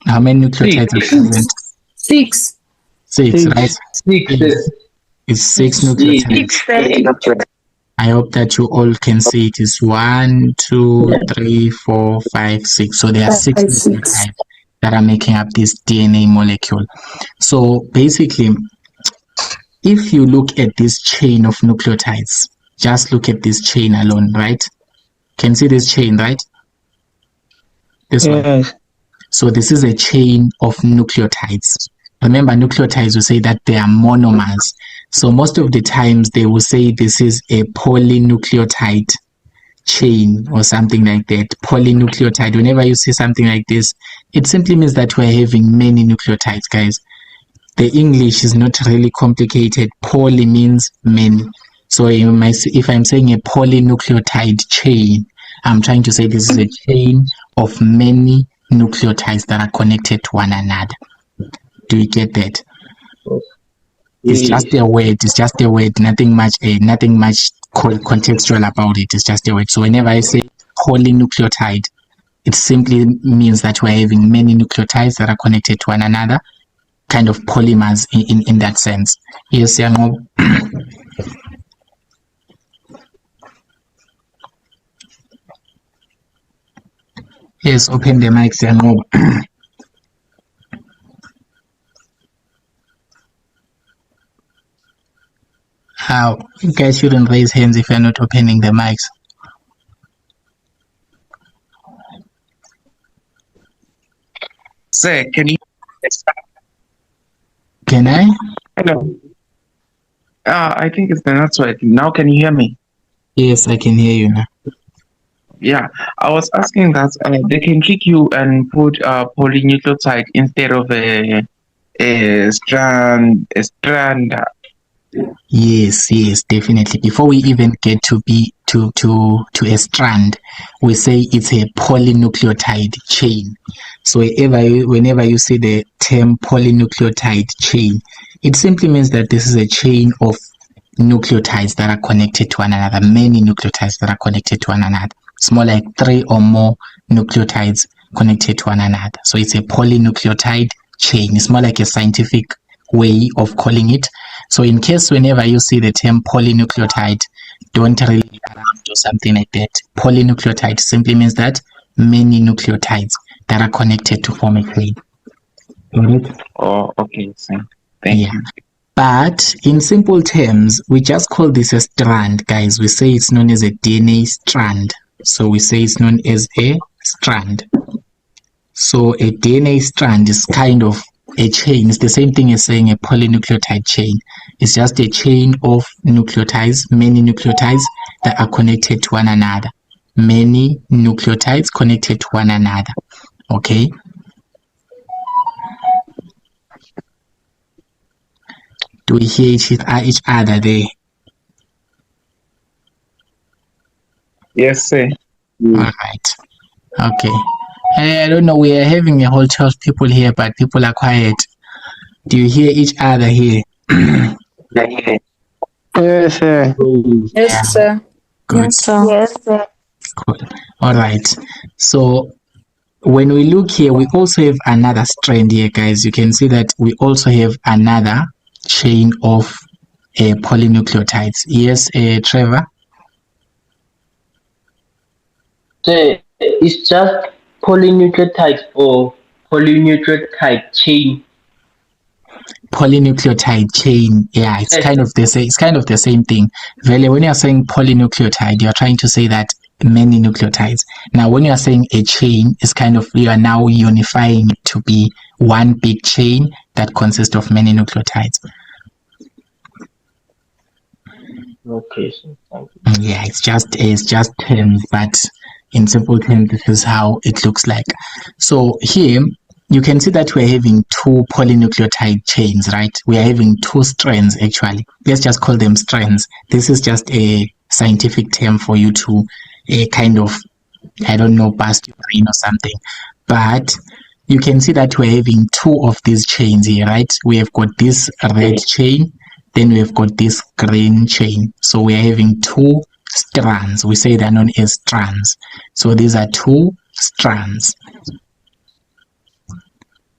How many nucleotides are present?
6.
6, right?
6.
It's 6 nucleotides. I hope that you all can see it is 1, 2, 3, 4, 5, 6. So there are 6 nucleotides that are making up this DNA molecule. So basically, if you look at this chain of nucleotides, just look at this chain alone, right? Can you see this chain, right? This one. So this is a chain of nucleotides. Remember, nucleotides will say that they are monomers. So most of the times they will say this is a polynucleotide chain or something like that. Polynucleotide. Whenever you see something like this, it simply means that we're having many nucleotides, guys. The English is not really complicated. Poly means many. So if I'm saying a polynucleotide chain, I'm trying to say this is a chain of many nucleotides that are connected to one another. Do you get that? It's just a word. It's just a word. Nothing much contextual about it. It's just a word. So whenever I say polynucleotide, it simply means that we're having many nucleotides that are connected to one another, kind of polymers in that sense. Yes, Yangob. Yes, open the mic, Yangob. How? You guys shouldn't raise hands if you're not opening the mics.
Sir, can you?
Can I?
Hello. I think it's the network. Now can you hear me?
Yes, I can hear you now.
Yeah, I was asking that they can trick you and put polynucleotide instead of a strand.
Yes, definitely. Before we even get to a strand, we say it's a polynucleotide chain. So whenever you see the term polynucleotide chain, it simply means that this is a chain of nucleotides that are connected to one another, many nucleotides that are connected to one another. It's more like 3 or more nucleotides connected to one another. So it's a polynucleotide chain. It's more like a scientific way of calling it. So in case whenever you see the term polynucleotide, don't really around or something like that. Polynucleotide simply means that many nucleotides that are connected to form a chain.
Oh, okay. Thank you.
But in simple terms, we just call this a strand, guys. We say it's known as a DNA strand. So we say it's known as a strand. So a DNA strand is kind of a chain. It's the same thing as saying a polynucleotide chain. It's just a chain of nucleotides, many nucleotides that are connected to one another. Many nucleotides connected to one another. Okay? Do we hear each other there?
Yes, sir.
All right. Okay. I don't know. We are having a whole 12 people here, but people are quiet. Do you hear each other here?
Yes, sir.
Yes, sir.
Good.
Yes, sir.
Yes, sir.
Cool. All right. So when we look here, we also have another strand here, guys. You can see that we also have another chain of polynucleotides. Yes, Trevor?
So it's just polynucleotides or polynucleotide chain.
Polynucleotide chain, yeah, it's kind of the same. It's kind of the same thing. Really, when you're saying polynucleotide, you're trying to say that many nucleotides. Now, when you're saying a chain, it's kind of you are now unifying it to be one big chain that consists of many nucleotides.
Okay, so thank you.
Yeah, it's just terms, but in simple terms, this is how it looks like. So here you can see that we're having two polynucleotide chains, right? We are having two strands actually. Let's just call them strands. This is just a scientific term for you to kind of, I don't know, bust your brain or something. But you can see that we're having two of these chains here, right? We have got this red chain, then we've got this green chain. So we're having two strands. We say they're known as strands. So these are two strands.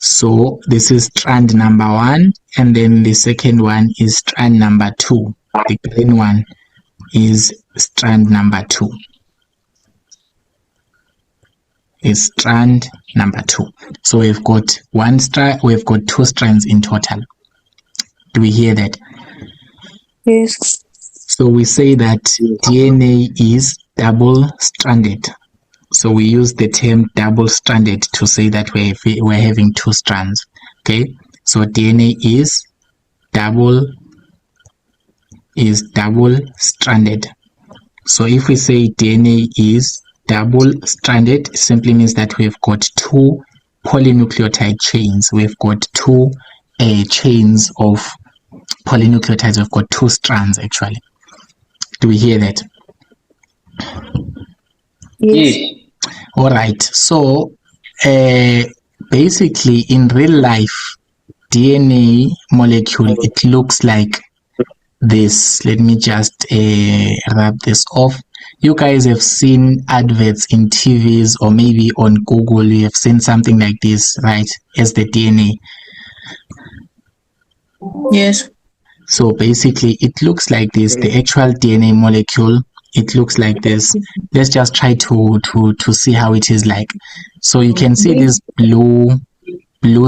So this is strand number 1, and then the second one is strand number 2. The green one is strand number 2. Is strand number 2. So we've got we've got two strands in total. Do we hear that?
Yes.
So we say that DNA is double-stranded. So we use the term double-stranded to say that we're having two strands. Okay, so DNA is double-stranded. So if we say DNA is double-stranded, it simply means that we've got two polynucleotide chains. We've got two chains of polynucleotides. We've got two strands actually. Do we hear that?
Yes.
All right. So basically in real life, DNA molecule, it looks like this. Let me just wrap this off. You guys have seen adverts in TVs or maybe on Google. You have seen something like this, right? As the DNA.
Yes.
So basically it looks like this. The actual DNA molecule, it looks like this. Let's just try to see how it is like. So you can see these blue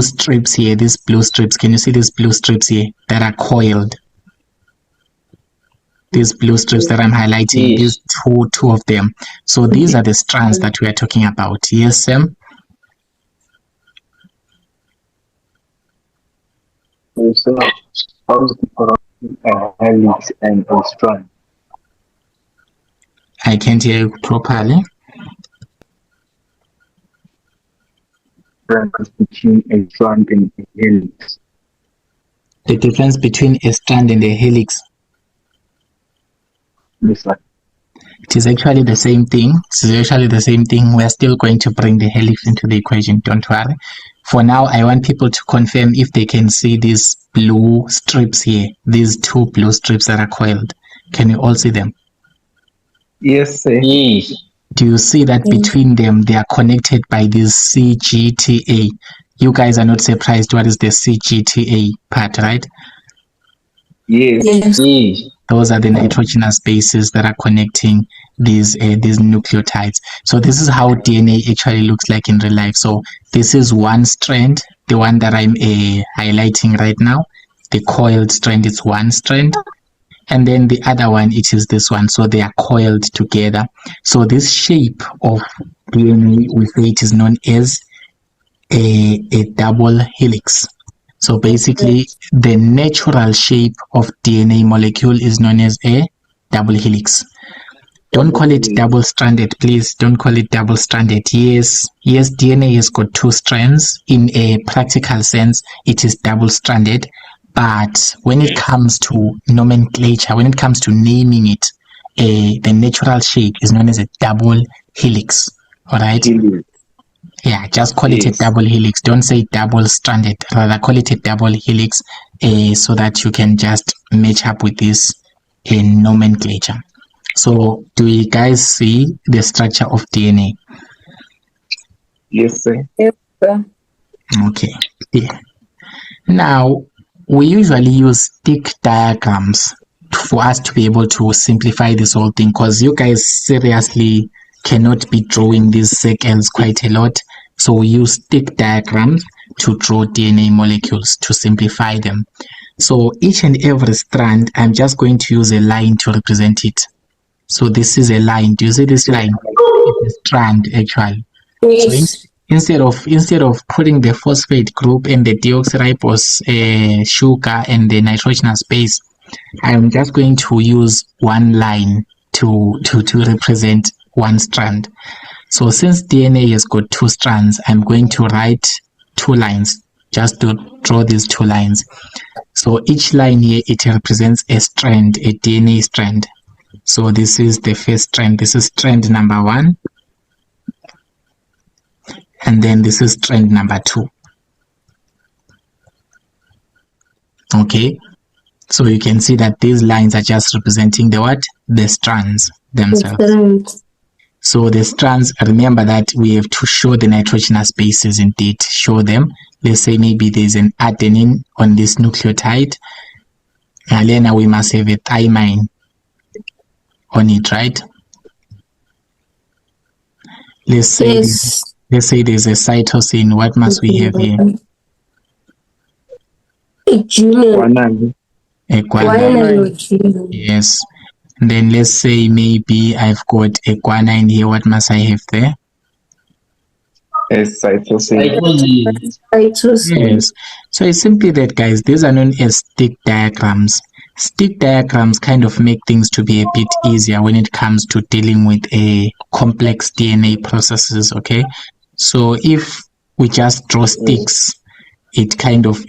strips here. These blue strips. Can you see these blue strips here that are coiled? These blue strips that I'm highlighting, these two of them. So these are the strands that we are talking about. Yes, Sam?
So how is the helix and a strand?
I can't hear you properly.
Difference between a strand and a helix.
The difference between a strand and a helix.
Yes, sir.
It is actually the same thing. It's actually the same thing. We're still going to bring the helix into the equation. Don't worry. For now, I want people to confirm if they can see these blue strips here. These two blue strips that are coiled. Can you all see them?
Yes, sir.
Yes.
Do you see that between them, they are connected by this CGTA? You guys are not surprised what is the CGTA part, right?
Yes.
Yes.
Those are the nitrogenous bases that are connecting these nucleotides. So this is how DNA actually looks like in real life. So this is one strand, the one that I'm highlighting right now. The coiled strand is one strand. And then the other one, it is this one. So they are coiled together. So this shape of DNA, we say it is known as a double helix. So basically, the natural shape of DNA molecule is known as a double helix. Don't call it double-stranded, please. Don't call it double-stranded. Yes, DNA has got two strands. In a practical sense, it is double-stranded. But when it comes to nomenclature, when it comes to naming it, the natural shape is known as a double helix. All right? Yeah, just call it a double helix. Don't say double-stranded. Rather, call it a double helix so that you can just match up with this nomenclature. So, do you guys see the structure of DNA?
Yes, sir.
Yes, sir.
Okay. Yeah. Now, we usually use stick diagrams for us to be able to simplify this whole thing, because you guys seriously cannot be drawing these circles quite a lot. So we use stick diagrams to draw DNA molecules to simplify them. So each and every strand, I'm just going to use a line to represent it. So this is a line. Do you see this line? It's a strand actually.
Yes.
So instead of putting the phosphate group and the deoxyribose sugar and the nitrogenous base, I'm just going to use one line to represent one strand. So since DNA has got two strands, I'm going to write two lines, just to draw these two lines. So each line here, it represents a strand, a DNA strand. So this is the first strand. This is strand number 1. And then this is strand number 2. Okay. So you can see that these lines are just representing the what? The strands themselves. So the strands, remember that we have to show the nitrogenous bases indeed, show them. Let's say maybe there's an adenine on this nucleotide. And then we must have a thymine on it, right? Let's say there's a cytosine. What must we have here? A guanine. Yes. And then let's say maybe I've got a guanine here. What must I have there?
A cytosine.
Yes. So it's simply that, guys. These are known as stick diagrams. Stick diagrams kind of make things to be a bit easier when it comes to dealing with a complex DNA processes. Okay. So if we just draw sticks, it kind of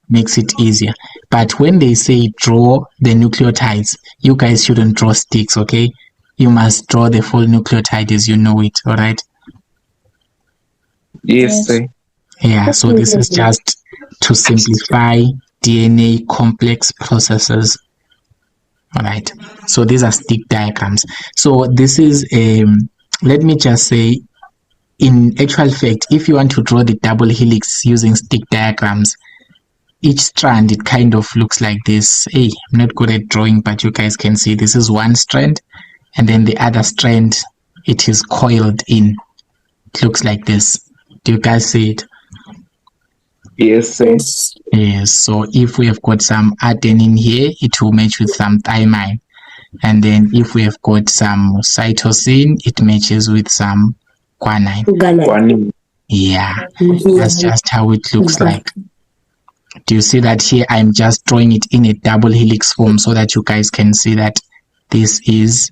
makes it easier. But when they say draw the nucleotides, you guys shouldn't draw sticks, okay? You must draw the full nucleotide as you know it, all right?
Yes, sir.
Yeah, so this is just to simplify DNA complex processes. All right, so these are stick diagrams. So this is, let me just say, in actual fact, if you want to draw the double helix using stick diagrams, each strand, it kind of looks like this. Hey, I'm not good at drawing, but you guys can see this is one strand, and then the other strand, it is coiled in. It looks like this. Do you guys see it?
Yes, sir.
Yes, so if we have got some adenine here, it will match with some thymine. And then if we have got some cytosine, it matches with some guanine. Yeah, that's just how it looks like. Do you see that here? I'm just drawing it in a double helix form so that you guys can see that this is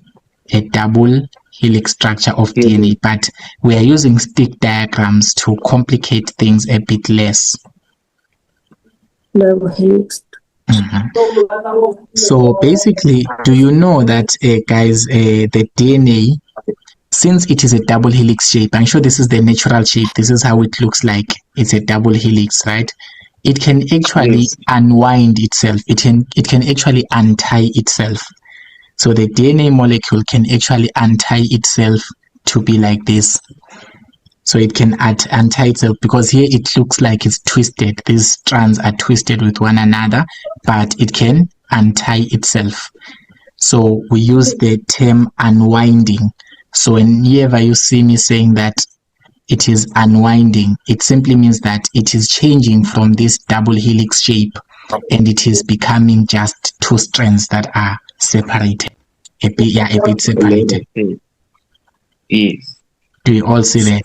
a double helix structure of DNA, but we are using stick diagrams to complicate things a bit less.
Double helix.
So basically, do you know that, guys, the DNA, since it is a double helix shape, I'm sure this is the natural shape. This is how it looks like. It's a double helix, right? It can actually unwind itself. It can actually untie itself. So the DNA molecule can actually untie itself to be like this. So it can untie itself because here it looks like it's twisted. These strands are twisted with one another, but it can untie itself. So we use the term unwinding. So whenever you see me saying that it is unwinding, it simply means that it is changing from this double helix shape and it is becoming just two strands that are separated. A bit separated.
Yes.
Do you all see that?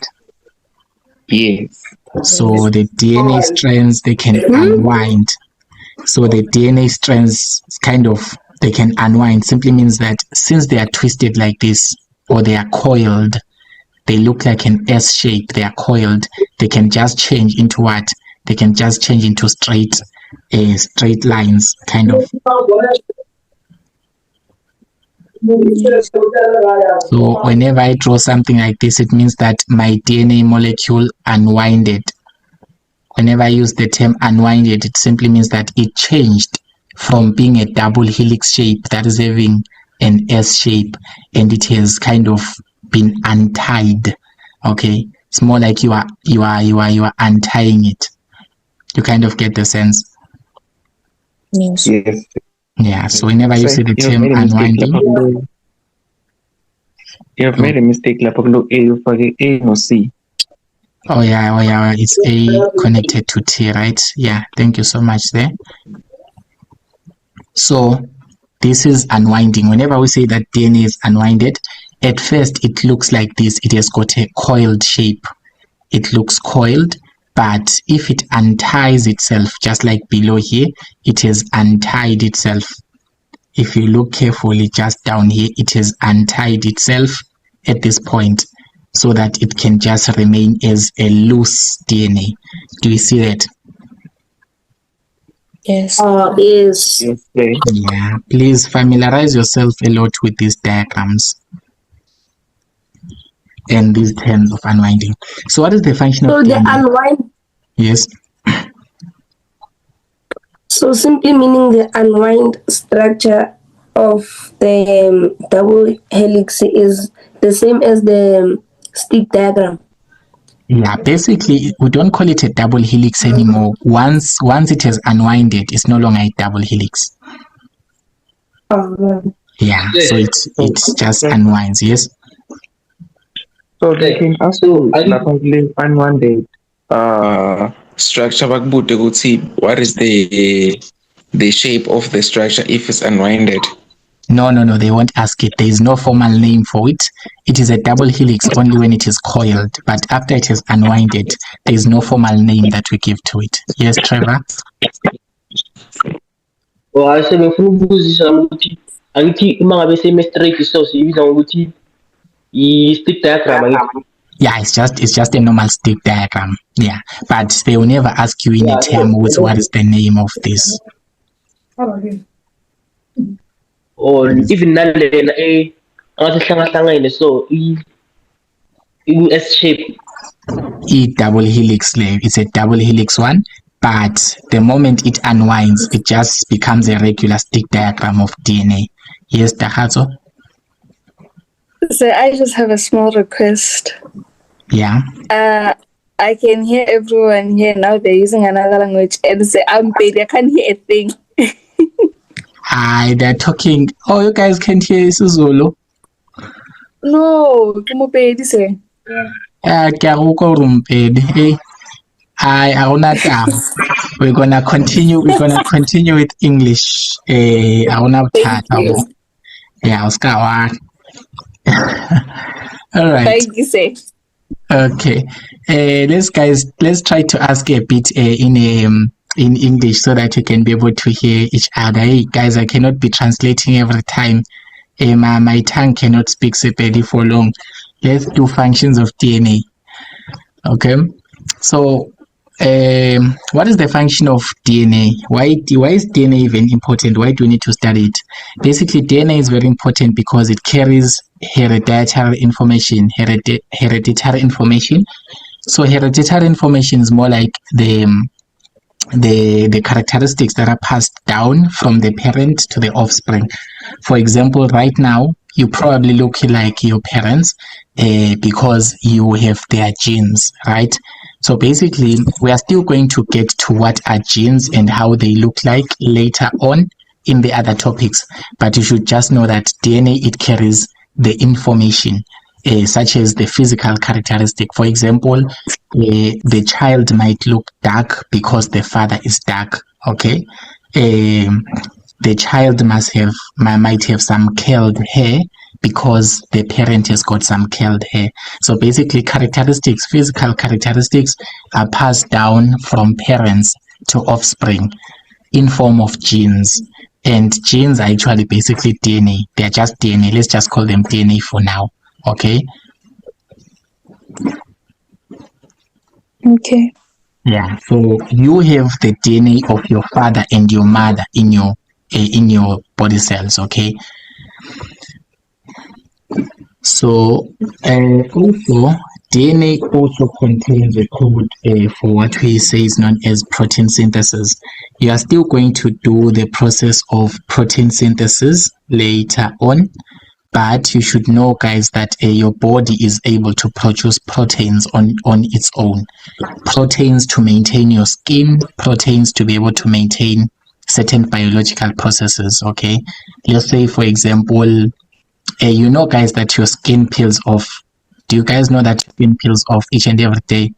Yes.
So the DNA strands, they can unwind. So the DNA strands they can unwind. Simply means that since they are twisted like this or they are coiled, they look like an S shape. They are coiled. They can just change into what? They can just change into straight lines, kind of. So whenever I draw something like this, it means that my DNA molecule unwinded. Whenever I use the term unwinded, it simply means that it changed from being a double helix shape that is having an S shape, and it has kind of been untied. Okay, it's more like you are untying it. You kind of get the sense.
Yes.
Yes.
Yeah. So whenever you see the term unwinding,
you have made a mistake. A no C.
Oh yeah, it's A connected to T, right? Yeah, thank you so much there. So this is unwinding. Whenever we say that DNA is unwinded, at first it looks like this. It has got a coiled shape. It looks coiled, but if it unties itself, just like below here, it has untied itself. If you look carefully just down here, it has untied itself at this point, so that it can just remain as a loose DNA. Do Do you see that?
Yes.
Yes.
Okay.
Yeah, please familiarize yourself a lot with these diagrams and these terms of unwinding. So what is the function
So
of
the
DNA?
unwind,
Yes.
so simply meaning the unwind structure of the double helix is the same as the stick diagram.
Yeah, basically we don't call it a double helix anymore. Once it has unwinded, it's no longer a double helix. Yeah, so it just unwinds. Yes.
So they can also lapha unwanted structure bakubude ukuthi what is the shape of the structure if it's unwinded.
No, they won't ask it. There is no formal name for it. It is a double helix only when it is coiled, but after it is unwinded, there is no formal name that we give to it. Yes, Trevor?
Sebefuna ukubuzisa ukuthi angithi uma ngabe semi-straight so siyibiza ngokuthi i-stick diagram angithi.
Yeah, it's just a normal stick diagram. Yeah, but they will never ask you in a term with what is the name of this.
Or even nalena angathi hlangane so in S shape.
Double helix slave. It's a double helix one, but the moment it unwinds, it just becomes a regular stick diagram of DNA. Yes, Tahato?
So I just have a small request.
Yeah.
I can hear everyone here now. They're using another language, and say I'm paid. I can't hear a thing.
Hi, they're talking. Oh, you guys can't hear isiZulu.
No, como paid say.
We're gonna continue with English. Yeah, Oscar. All right.
Thank you, sir.
Okay. Let's try to ask a bit in English so that you can be able to hear each other. Hey, guys, I cannot be translating every time. My tongue cannot speak Sepedi for long. Let's do functions of DNA. Okay. So, what is the function of DNA? Why is DNA even important? Why do we need to study it? Basically, DNA is very important because it carries hereditary information. Hereditary information. So, hereditary information is more like the characteristics that are passed down from the parent to the offspring. For example, right now, you probably look like your parents because you have their genes, right? So basically, we are still going to get to what are genes and how they look like later on in the other topics. But you should just know that DNA, it carries the information, such as the physical characteristic. For example, the child might look dark because the father is dark, okay? The child might have some curled hair because the parent has got some curled hair. So basically, physical characteristics are passed down from parents to offspring in form of genes. And genes are actually basically DNA. They're just DNA. Let's just call them DNA for now. Okay?
Okay.
Yeah. So you have the DNA of your father and your mother in your body cells. Okay. So also DNA also contains a code for what we say is known as protein synthesis. You are still going to do the process of protein synthesis later on, but you should know, guys, that your body is able to produce proteins on its own. Proteins to maintain your skin, proteins to be able to maintain certain biological processes, okay? Let's say, for example, you know, guys, that your skin peels off. Do you guys know that your skin peels off each and every day?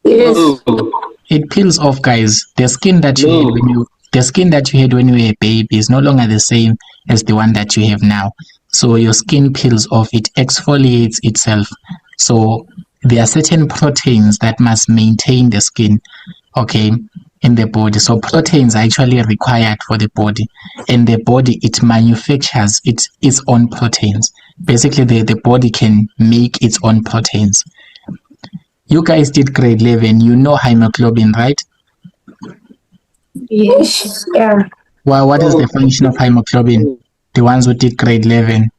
Yes.
It peels off, guys. The skin that you had when you were a baby is no longer the same as the one that you have now. So your skin peels off, it exfoliates itself. So there are certain proteins that must maintain the skin, okay, in the body. So proteins are actually required for the body, and the body, it manufactures its own proteins. Basically, the body can make its own proteins. You guys did grade 11. You know hemoglobin, right?
Yes. Yeah.
Well, what is the function of hemoglobin? The ones who did grade 11.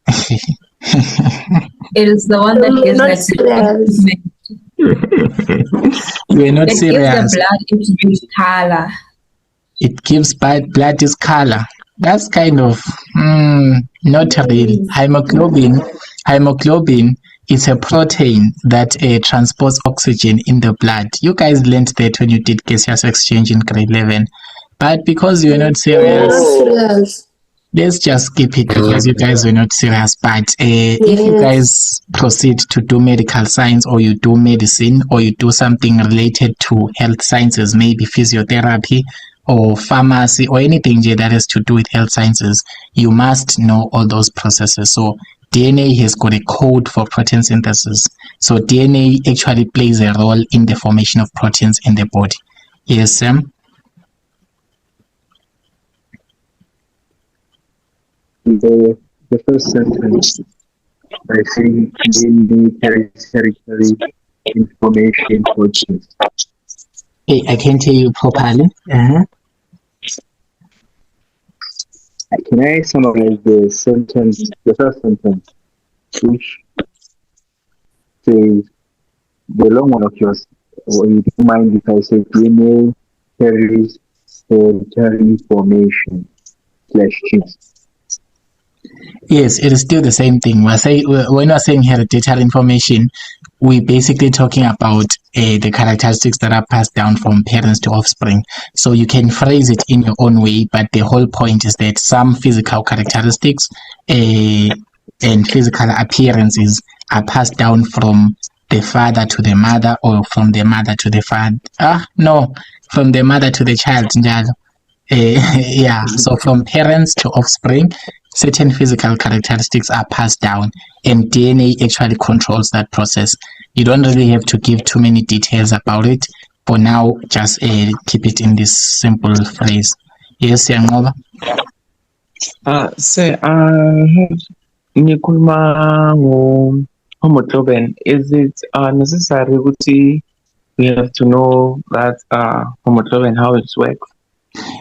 It is the one that gives
Not
that
serious.
You are not
that gives
serious.
the blood its color.
It gives blood its color. That's kind of not real. Hemoglobin is a protein that transports oxygen in the blood. You guys learned that when you did gaseous exchange in grade 11. But because you're not serious, let's just skip it because you guys were not serious. But if you guys proceed to do medical science, or you do medicine, or you do something related to health sciences, maybe physiotherapy or pharmacy or anything that has to do with health sciences, you must know all those processes. So DNA has got a code for protein synthesis. So DNA actually plays a role in the formation of proteins in the body. Yes, Sam?
The first sentence, I think DNA carries hereditary information proteins.
Hey, I can't hear you properly.
Can I summarize the sentence, the first sentence, which says the long one of yours, or you don't mind if I say DNA carries hereditary information /genes.
Yes, it is still the same thing. When we're saying hereditary information, we're basically talking about the characteristics that are passed down from parents to offspring. So you can phrase it in your own way, but the whole point is that some physical characteristics and physical appearances are passed down from the father to the mother, or from the mother to the father. From the mother to the child. So from parents to offspring, certain physical characteristics are passed down, and DNA actually controls that process. You don't really have to give too many details about it. For now, just keep it in this simple phrase. Yes, Yangoba?
Nikulma homoglobin, is it necessary ukuthi we have to know that homoglobin, how it works?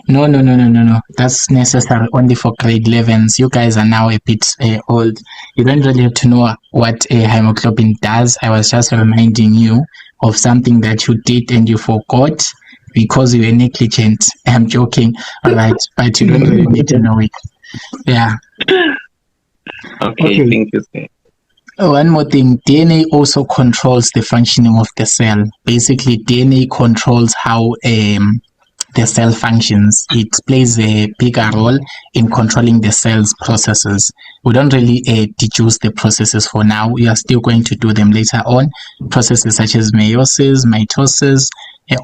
No. That's necessary only for grade 11s. You guys are now a bit old. You don't really have to know what a hemoglobin does. I was just reminding you of something that you did and you forgot because you were negligent. I'm joking, all right, but you don't really need to know it. Yeah.
Okay. Thank you, sir.
One more thing, DNA also controls the functioning of the cell. Basically, DNA controls how the cell functions. It plays a bigger role in controlling the cell's processes. We don't really deduce the processes for now. We are still going to do them later on. Processes such as meiosis, mitosis,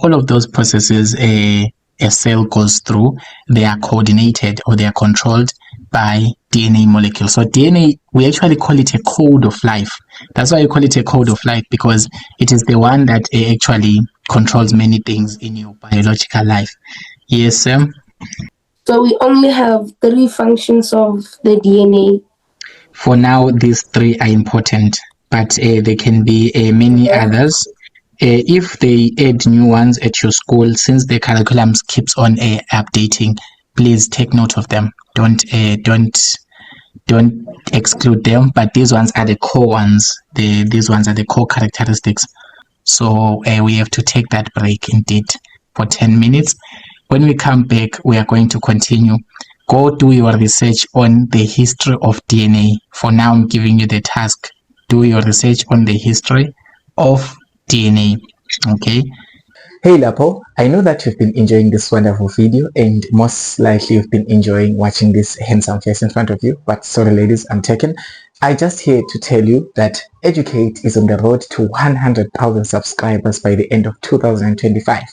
all of those processes a cell goes through, they are coordinated or they are controlled by DNA molecules. So DNA, we actually call it a code of life. That's why we call it a code of life, because it is the one that actually controls many things in your biological life. Yes, Sam?
So we only have 3 functions of the DNA.
For now, these 3 are important, but there can be many others. If they add new ones at your school, since the curriculum keeps on updating, please take note of them. Don't exclude them, but these ones are the core ones. These ones are the core characteristics. So we have to take that break indeed for 10 minutes. When we come back, we are going to continue. Go do your research on the history of DNA. For now, I'm giving you the task. Do your research on the history of DNA. Okay.
Hey Lapo, I know that you've been enjoying this wonderful video, and most likely you've been enjoying watching this handsome face in front of you, but sorry ladies, I'm taken. I just here to tell you that Educate is on the road to 100,000 subscribers by the end of 2025.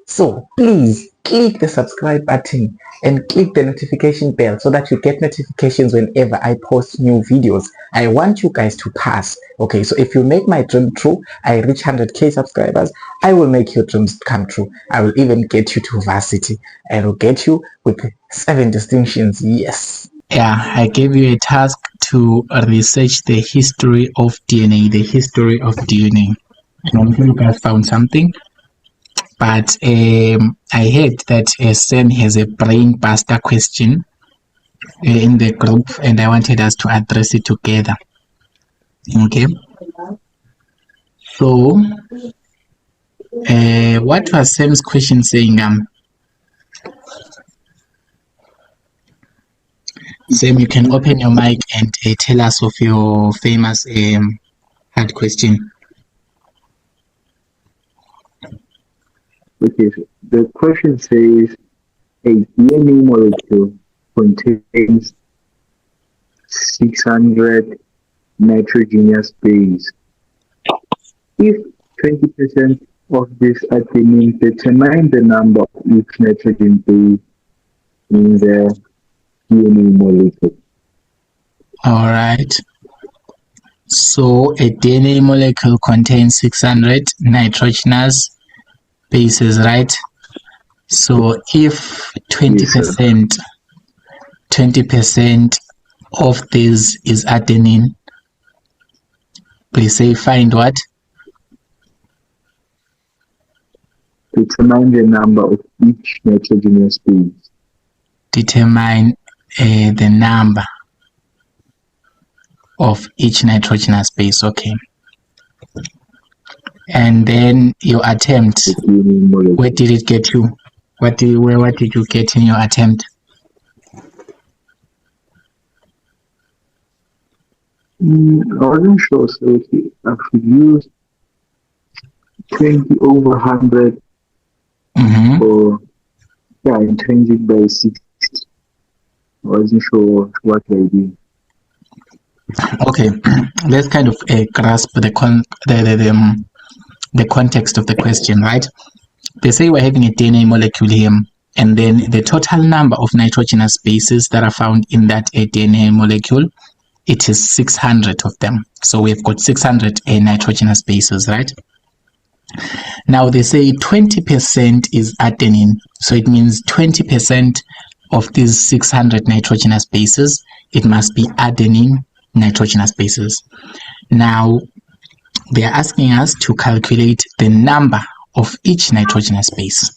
So please click the subscribe button and click the notification bell so that you get notifications whenever I post new videos. I want you guys to pass. Okay, so if you make my dream true, I reach 100k subscribers, I will make your dreams come true. I will even get you to varsity. I will get you with 7 distinctions. Yes.
Yeah, I gave you a task to research the history of DNA, the history of DNA. I'm sure you guys found something. But I heard that Sam has a brain buster question in the group, and I wanted us to address it together. Okay. So, what was Sam's question saying? Sam, you can open your mic and tell us of your famous hard question.
Okay, so the question says a DNA molecule contains 600 nitrogenous base. If 20% of this adenine, determine the number of each nitrogen base in the DNA molecule.
All right. So a DNA molecule contains 600 nitrogenous bases, right? So if 20% of this is adenine, please say find what?
Determine the number of each nitrogenous base.
Determine the number of each nitrogenous base. Okay. And then your attempt. Where did it get you? What did you get in your attempt?
I wasn't sure, so I should use 20 over 100 for and change it by 60. I wasn't sure what I did.
Okay, let's kind of grasp the context of the question, right? They say we're having a DNA molecule here, and then the total number of nitrogenous bases that are found in that DNA molecule, it is 600 of them. So we've got 600 nitrogenous bases, right? Now they say 20% is adenine, so it means 20% of these 600 nitrogenous bases, it must be adenine nitrogenous bases. Now they are asking us to calculate the number of each nitrogenous base.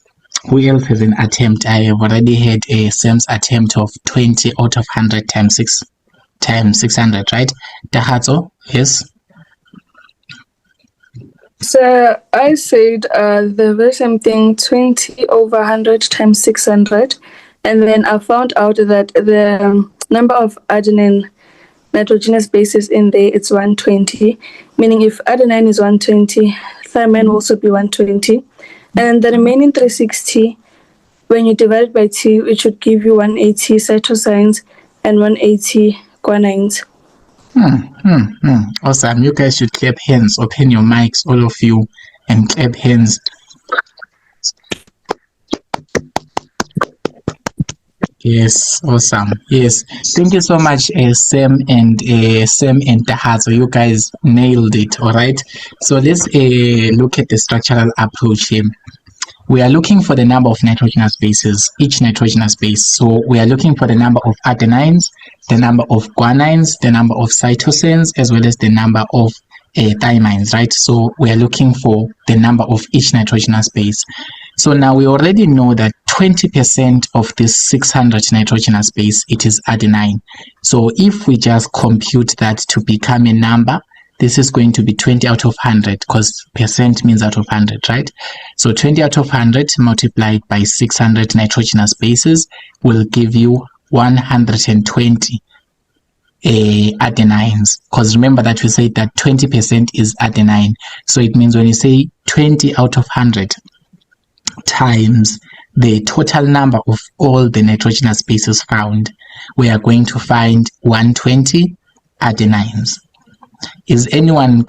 Who else has an attempt? I have already had a Sam's attempt of 20 out of 100 times 600, right? Dahatso, yes?
So I said the very same thing, 20 over 100 times 600. And then I found out that the number of adenine nitrogenous bases in there, it's 120. Meaning if adenine is 120, thymine will also be 120. And the remaining 360, when you divide by 2, it should give you 180 cytosines and 180 guanines.
Awesome. You guys should clap hands. Open your mics, all of you, and clap hands. Yes, awesome. Yes, thank you so much, Sam and Dahatso. You guys nailed it. All right. So let's look at the structural approach here. We are looking for the number of nitrogenous bases, each nitrogenous base. So we are looking for the number of adenines, the number of guanines, the number of cytosines, as well as the number of thymines, right? So we are looking for the number of each nitrogenous base. So now we already know that 20% of this 600 nitrogenous base, it is adenine. So if we just compute that to become a number, this is going to be 20 out of 100 because percent means out of 100, right? So 20 out of 100 multiplied by 600 nitrogenous bases will give you 120 adenines. Because remember that we said that 20% is adenine. So it means when you say 20 out of 100 times the total number of all the nitrogenous bases found, we are going to find 120 adenines. Is anyone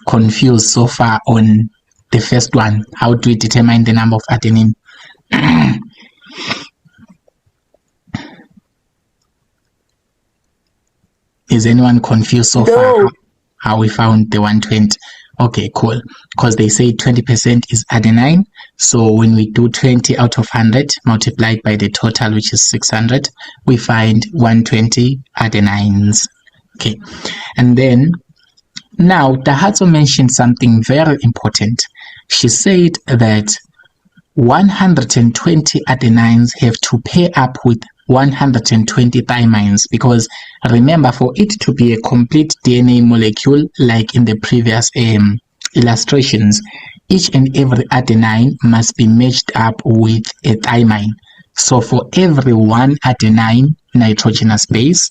confused so far on the first one? How do we determine the number of adenine? Is anyone confused so far how we found the 120? Okay, cool. Because they say 20% is adenine. So when we do 20 out of 100 multiplied by the total, which is 600, we find 120 adenines. Okay, and then Now, Dahatso mentioned something very important. She said that 120 adenines have to pair up with 120 thymines, because remember, for it to be a complete DNA molecule, like in the previous illustrations, each and every adenine must be matched up with a thymine. So for every one adenine nitrogenous base,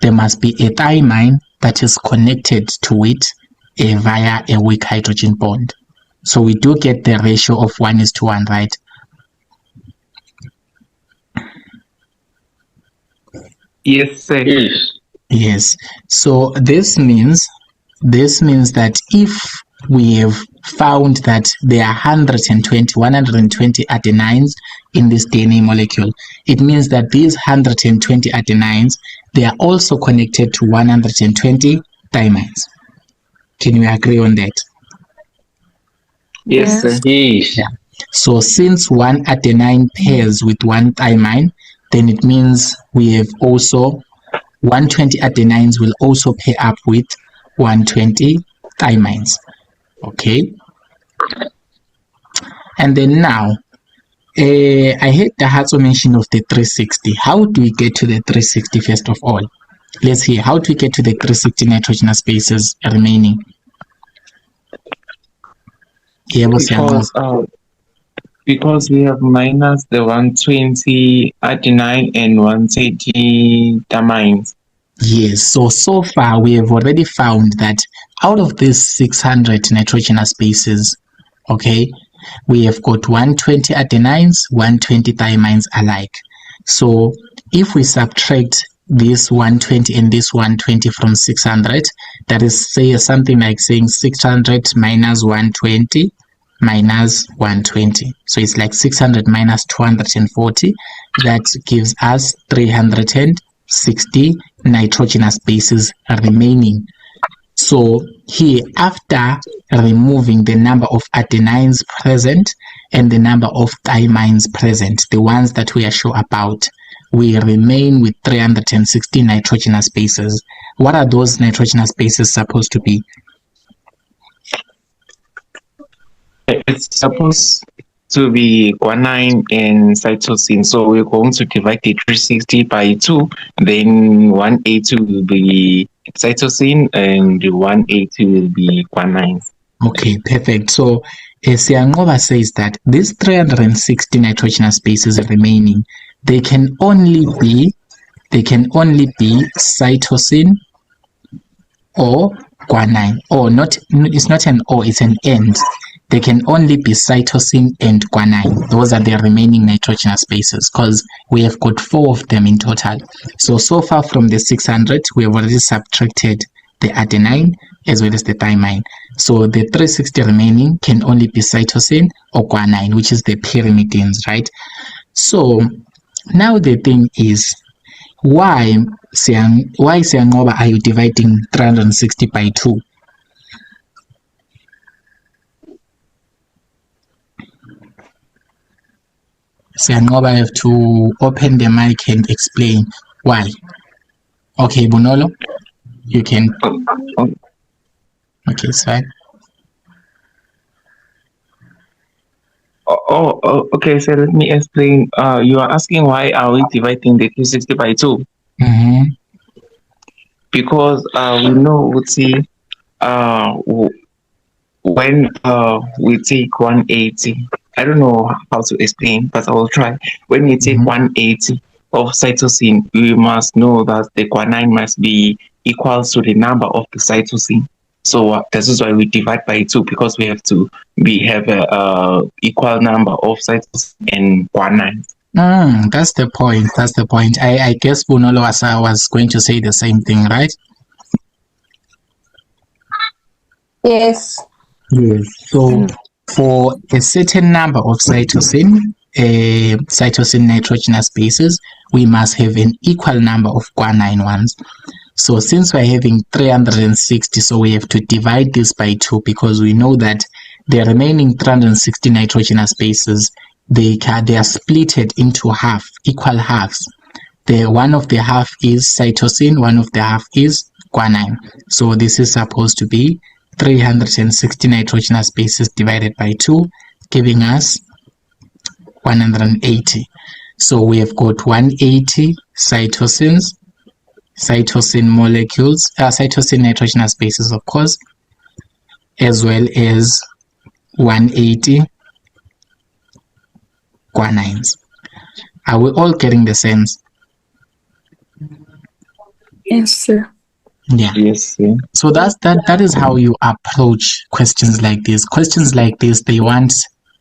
there must be a thymine that is connected to it via a weak hydrogen bond. So we do get the ratio of 1:1, right?
Yes, sir.
Yes. So this means that if we have found that there are 120 adenines in this DNA molecule, it means that these 120 adenines, they are also connected to 120 thymines. Can we agree on that?
Yes, sir.
Yes.
Yeah. So since one adenine pairs with one thymine, then it means we have also 120 adenines will also pair up with 120 thymines. Okay. And then now, I heard Dahatso mention of the 360. How do we get to the 360 first of all? Let's hear. How do we get to the 360 nitrogenous bases remaining?
Because we have minus the 120 adenine and 130 thymines.
Yes, so far we have already found that out of these 600 nitrogenous bases, okay, we have got 120 adenines, 120 thymines alike. So if we subtract this 120 and this 120 from 600, that is say something like saying 600 minus 120 minus 120. So it's like 600 minus 240. That gives us 360 nitrogenous bases remaining. So here, after removing the number of adenines present and the number of thymines present, the ones that we are sure about, we remain with 360 nitrogenous bases. What are those nitrogenous bases supposed to be?
It's supposed to be guanine and cytosine. So we're going to divide the 360 by 2. Then 180 will be cytosine and 180 will be guanine.
Okay, perfect. So Siangoba says that these 360 nitrogenous bases remaining, they can only be cytosine or guanine. Or not, it's not an or, it's an and. They can only be cytosine and guanine. Those are the remaining nitrogenous bases, because we have got 4 of them in total. So far from the 600, we have already subtracted the adenine as well as the thymine. So the 360 remaining can only be cytosine or guanine, which is the pyrimidines, right? So now the thing is, why Siangoba are you dividing 360 by 2? Siangoba have to open the mic and explain why. Okay, Bonolo, you can. Okay, it's fine.
Okay. So let me explain. You are asking why are we dividing the 360 by 2?
Mm-hmm.
Because we know when we take 180. I don't know how to explain, but I will try. When we take 180 of cytosine, we must know that the guanine must be equal to the number of the cytosine. So this is why we divide by 2, because we have to have a equal number of cytosine and guanine.
That's the point. I guess Bunolo was going to say the same thing, right?
Yes.
Yes. So for a certain number of cytosine nitrogenous bases, we must have an equal number of guanine ones. So since we're having 360, so we have to divide this by 2, because we know that the remaining 360 nitrogenous bases, they are splitted into equal halves. One of the half is cytosine, one of the half is guanine. So this is supposed to be 360 nitrogenous bases divided by 2, giving us 180. So we have got 180 cytosine molecules, cytosine nitrogenous bases, of course, as well as 180 guanines. Are we all getting the sense?
Yes, sir.
Yeah.
Yes, sir.
So that is how you approach questions like this. Questions like this, they want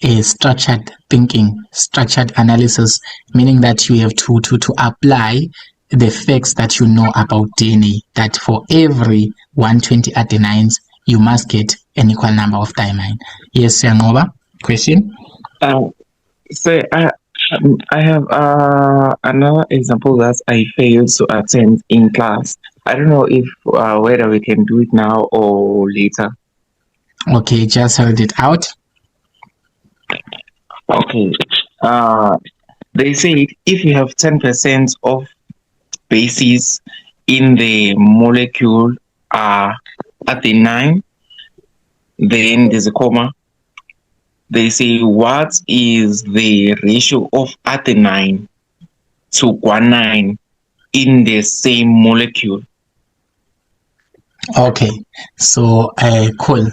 a structured thinking, structured analysis, meaning that you have to apply the facts that you know about DNA, that for every 120 adenines, you must get an equal number of thymine. Yes, Yanova, question?
So I have another example that I failed to attend in class. I don't know if whether we can do it now or later.
Okay, just hold it out.
Okay. They say if you have 10% of bases in the molecule adenine, then there's a comma. They say, what is the ratio of adenine to guanine in the same molecule?
Okay, so cool.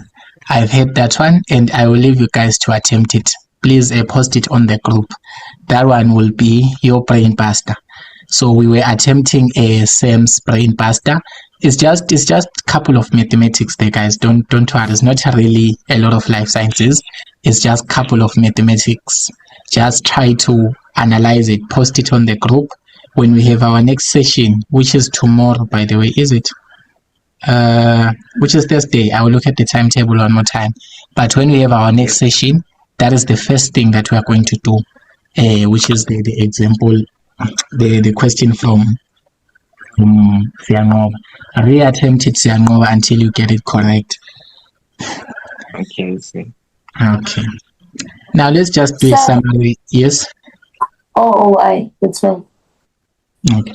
I've heard that one, and I will leave you guys to attempt it. Please post it on the group. That one will be your brain buster. So we were attempting a Sam's brain buster. It's just a couple of mathematics there, guys. Don't worry. It's not really a lot of life sciences. It's just a couple of mathematics. Just try to analyze it. Post it on the group. When we have our next session, which is tomorrow, by the way, is it? Which is Thursday. I will look at the timetable one more time. But when we have our next session, that is the first thing that we are going to do, which is the example, the question from Siangova. Reattempt it, Siangova, until you get it correct.
Okay, see.
Okay. Now let's just do a summary. Yes?
That's fine.
Okay.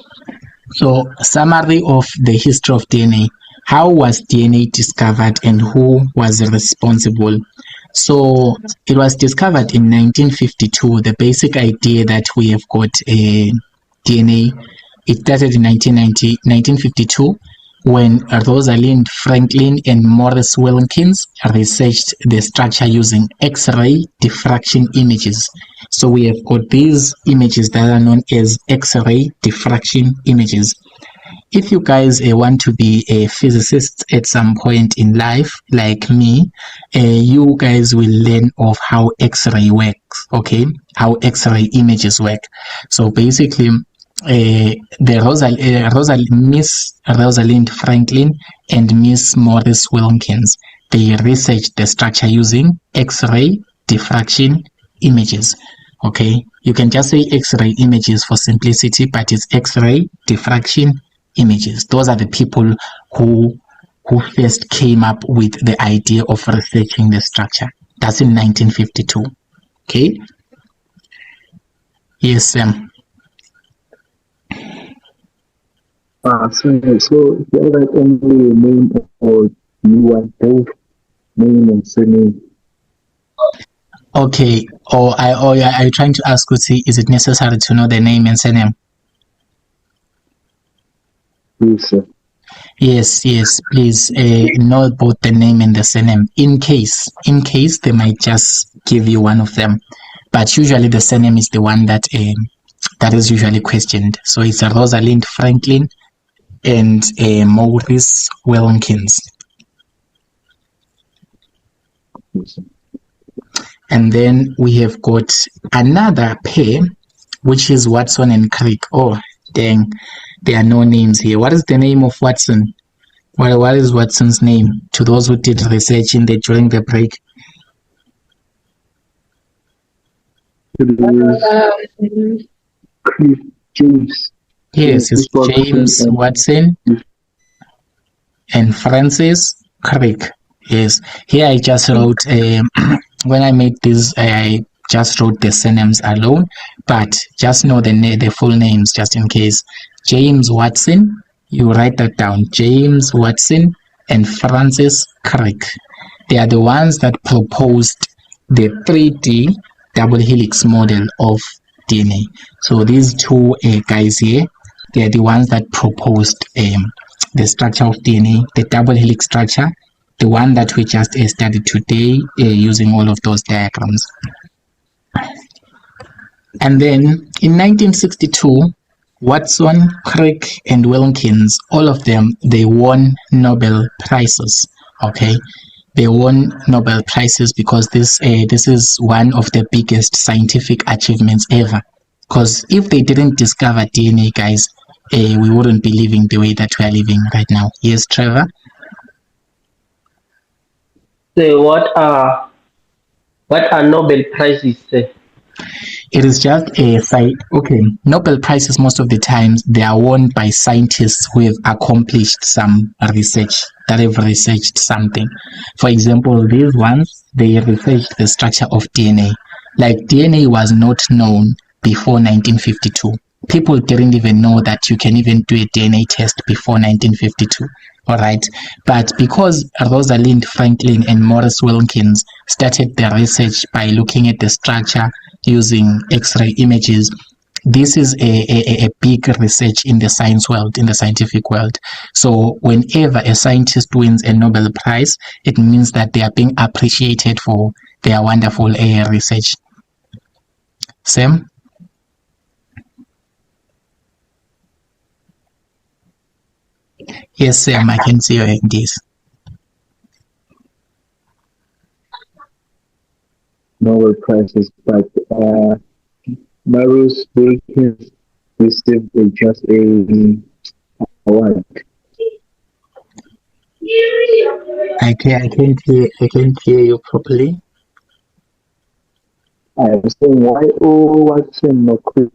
So, summary of the history of DNA. How was DNA discovered and who was responsible? So, it was discovered in 1952. The basic idea that we have got a DNA, it started in 1952 when Rosalind Franklin and Maurice Wilkins researched the structure using X-ray diffraction images. So we have got these images that are known as X-ray diffraction images. If you guys want to be a physicist at some point in life, like me, you guys will learn of how X-ray works, okay? How X-ray images work. So basically, Miss Rosalind Franklin and Miss Maurice Wilkins, they researched the structure using X-ray diffraction images. Okay, you can just say X-ray images for simplicity, but it's X-ray diffraction images. Those are the people who first came up with the idea of researching the structure. That's in 1952. Okay. Yes, Sam.
So the other only name or you want both name and surname?
Okay. Are you trying to ask, is it necessary to know the name and surname?
Yes, sir.
Yes, please know both the name and the surname. In case they might just give you one of them, but usually the surname is the one that is usually questioned. So it's Rosalind Franklin and Maurice Wilkins.
Yes, sir.
And then we have got another pair, which is Watson and Crick. Oh, dang. There are no names here. What is the name of Watson? What is Watson's name? To those who did research during the break.
James.
Yes, it's James Watson and Francis Crick. Yes. Here I just wrote, when I made this, I just wrote the surnames alone, but just know the full names just in case. James Watson You write that down. James Watson and Francis Crick. They are the ones that proposed the 3D double helix model of DNA. So these two guys here, they are the ones that proposed the structure of DNA, the double helix structure, the one that we just studied today using all of those diagrams. And then in 1962, Watson, Crick, and Wilkins, all of them, they won Nobel Prizes. Okay, they won Nobel Prizes because this is one of the biggest scientific achievements ever. Because if they didn't discover DNA, guys, we wouldn't be living the way that we are living right now. Yes, Trevor?
So what are Nobel Prizes?
It is just a site. Okay, Nobel Prizes, most of the times, they are won by scientists who have accomplished some research, that have researched something. For example, these ones, they researched the structure of DNA. Like, DNA was not known before 1952. People didn't even know that you can even do a DNA test before 1952. All right, but because Rosalind Franklin and Morris Wilkins started their research by looking at the structure using X-ray images, this is a big research in the science world, in the scientific world. So whenever a scientist wins a Nobel Prize, it means that they are being appreciated for their wonderful research. Sam? Yes, Sam, I can see your hand. Yes.
Nobel Prizes, but Morris Wilkins received just a award.
I can't hear you properly.
I am saying why Watson or Crick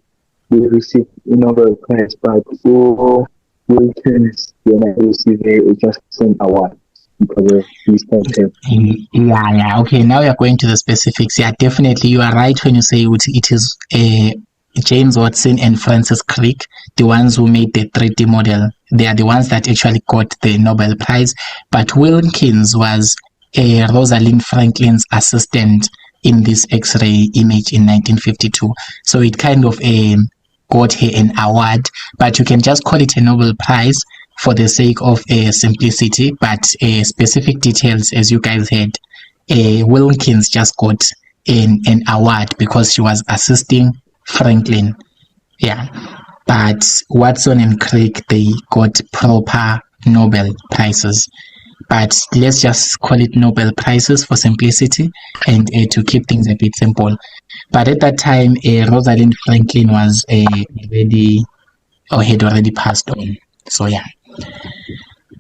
will receive a Nobel Prize, but Wilkins receive just an award because of his content.
Yeah. Okay, now you're going to the specifics. Yeah, definitely, you are right when you say it is James Watson and Francis Crick, the ones who made the 3D model. They are the ones that actually got the Nobel Prize. But Wilkins was Rosalind Franklin's assistant in this X-ray image in 1952. So it kind of got her an award, but you can just call it a Nobel Prize for the sake of simplicity. But specific details, as you guys heard, Wilkins just got an award because she was assisting Franklin. Yeah, but Watson and Crick, they got proper Nobel Prizes. But let's just call it Nobel Prizes for simplicity and to keep things a bit simple. But at that time, Rosalind Franklin was had already passed on. So yeah,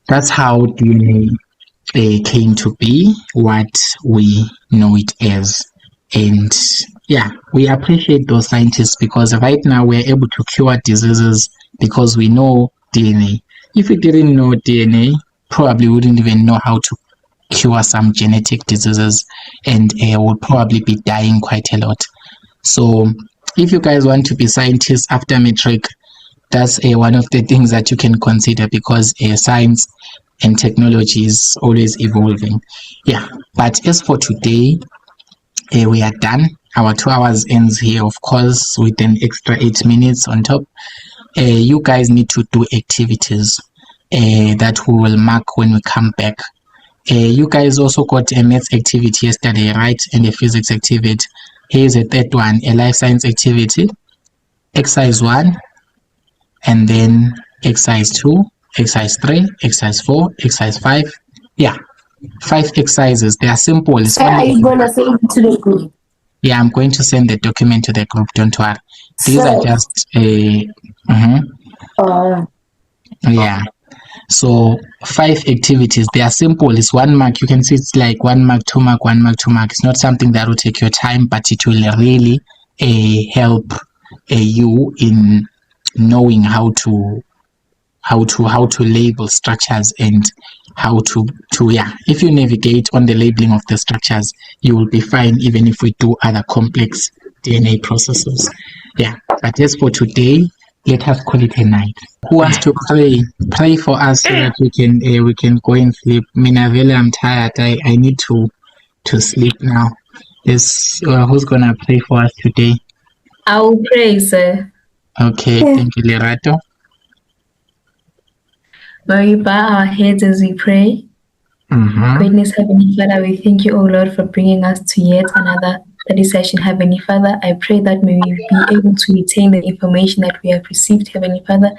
that's how DNA came to be what we know it as. And yeah, we appreciate those scientists because right now we're able to cure diseases because we know DNA. If we didn't know DNA, probably wouldn't even know how to cure some genetic diseases and would probably be dying quite a lot. So if you guys want to be scientists after matric, that's one of the things that you can consider because science and technology is always evolving. Yeah, but as for today, we are done. Our 2 hours ends here, of course, with an extra 8 minutes on top. You guys need to do activities that we will mark when we come back. You guys also got a maths activity yesterday, right? And a physics activity. Here's a third one, a life science activity. Exercise 1, and then exercise 2, exercise 3, exercise 4, exercise 5. Yeah, 5 exercises. They are simple. It's
Sir, are you going to send it to the group?
Yeah, I'm going to send the document to the group. Don't worry. These
Sir.
are just yeah. So 5 activities. They are simple. It's 1 mark. You can see it's like 1 mark, 2 mark, 1 mark, 2 mark. It's not something that will take your time, but it will really help you in knowing how to label structures and how to if you navigate on the labeling of the structures, you will be fine even if we do other complex DNA processes. Yeah, but as for today, let us call it a night. Who wants to pray? Pray for us so that we can go and sleep. Minavele, I'm tired. I need to sleep now. Who's gonna pray for us today?
I will pray, sir.
Okay, thank you, Lerato.
May we bow our heads as we pray. Greatness, Heavenly Father, we thank you, O Lord, for bringing us to yet another study session, Heavenly Father. I pray that may we be able to retain the information that we have received, Heavenly Father.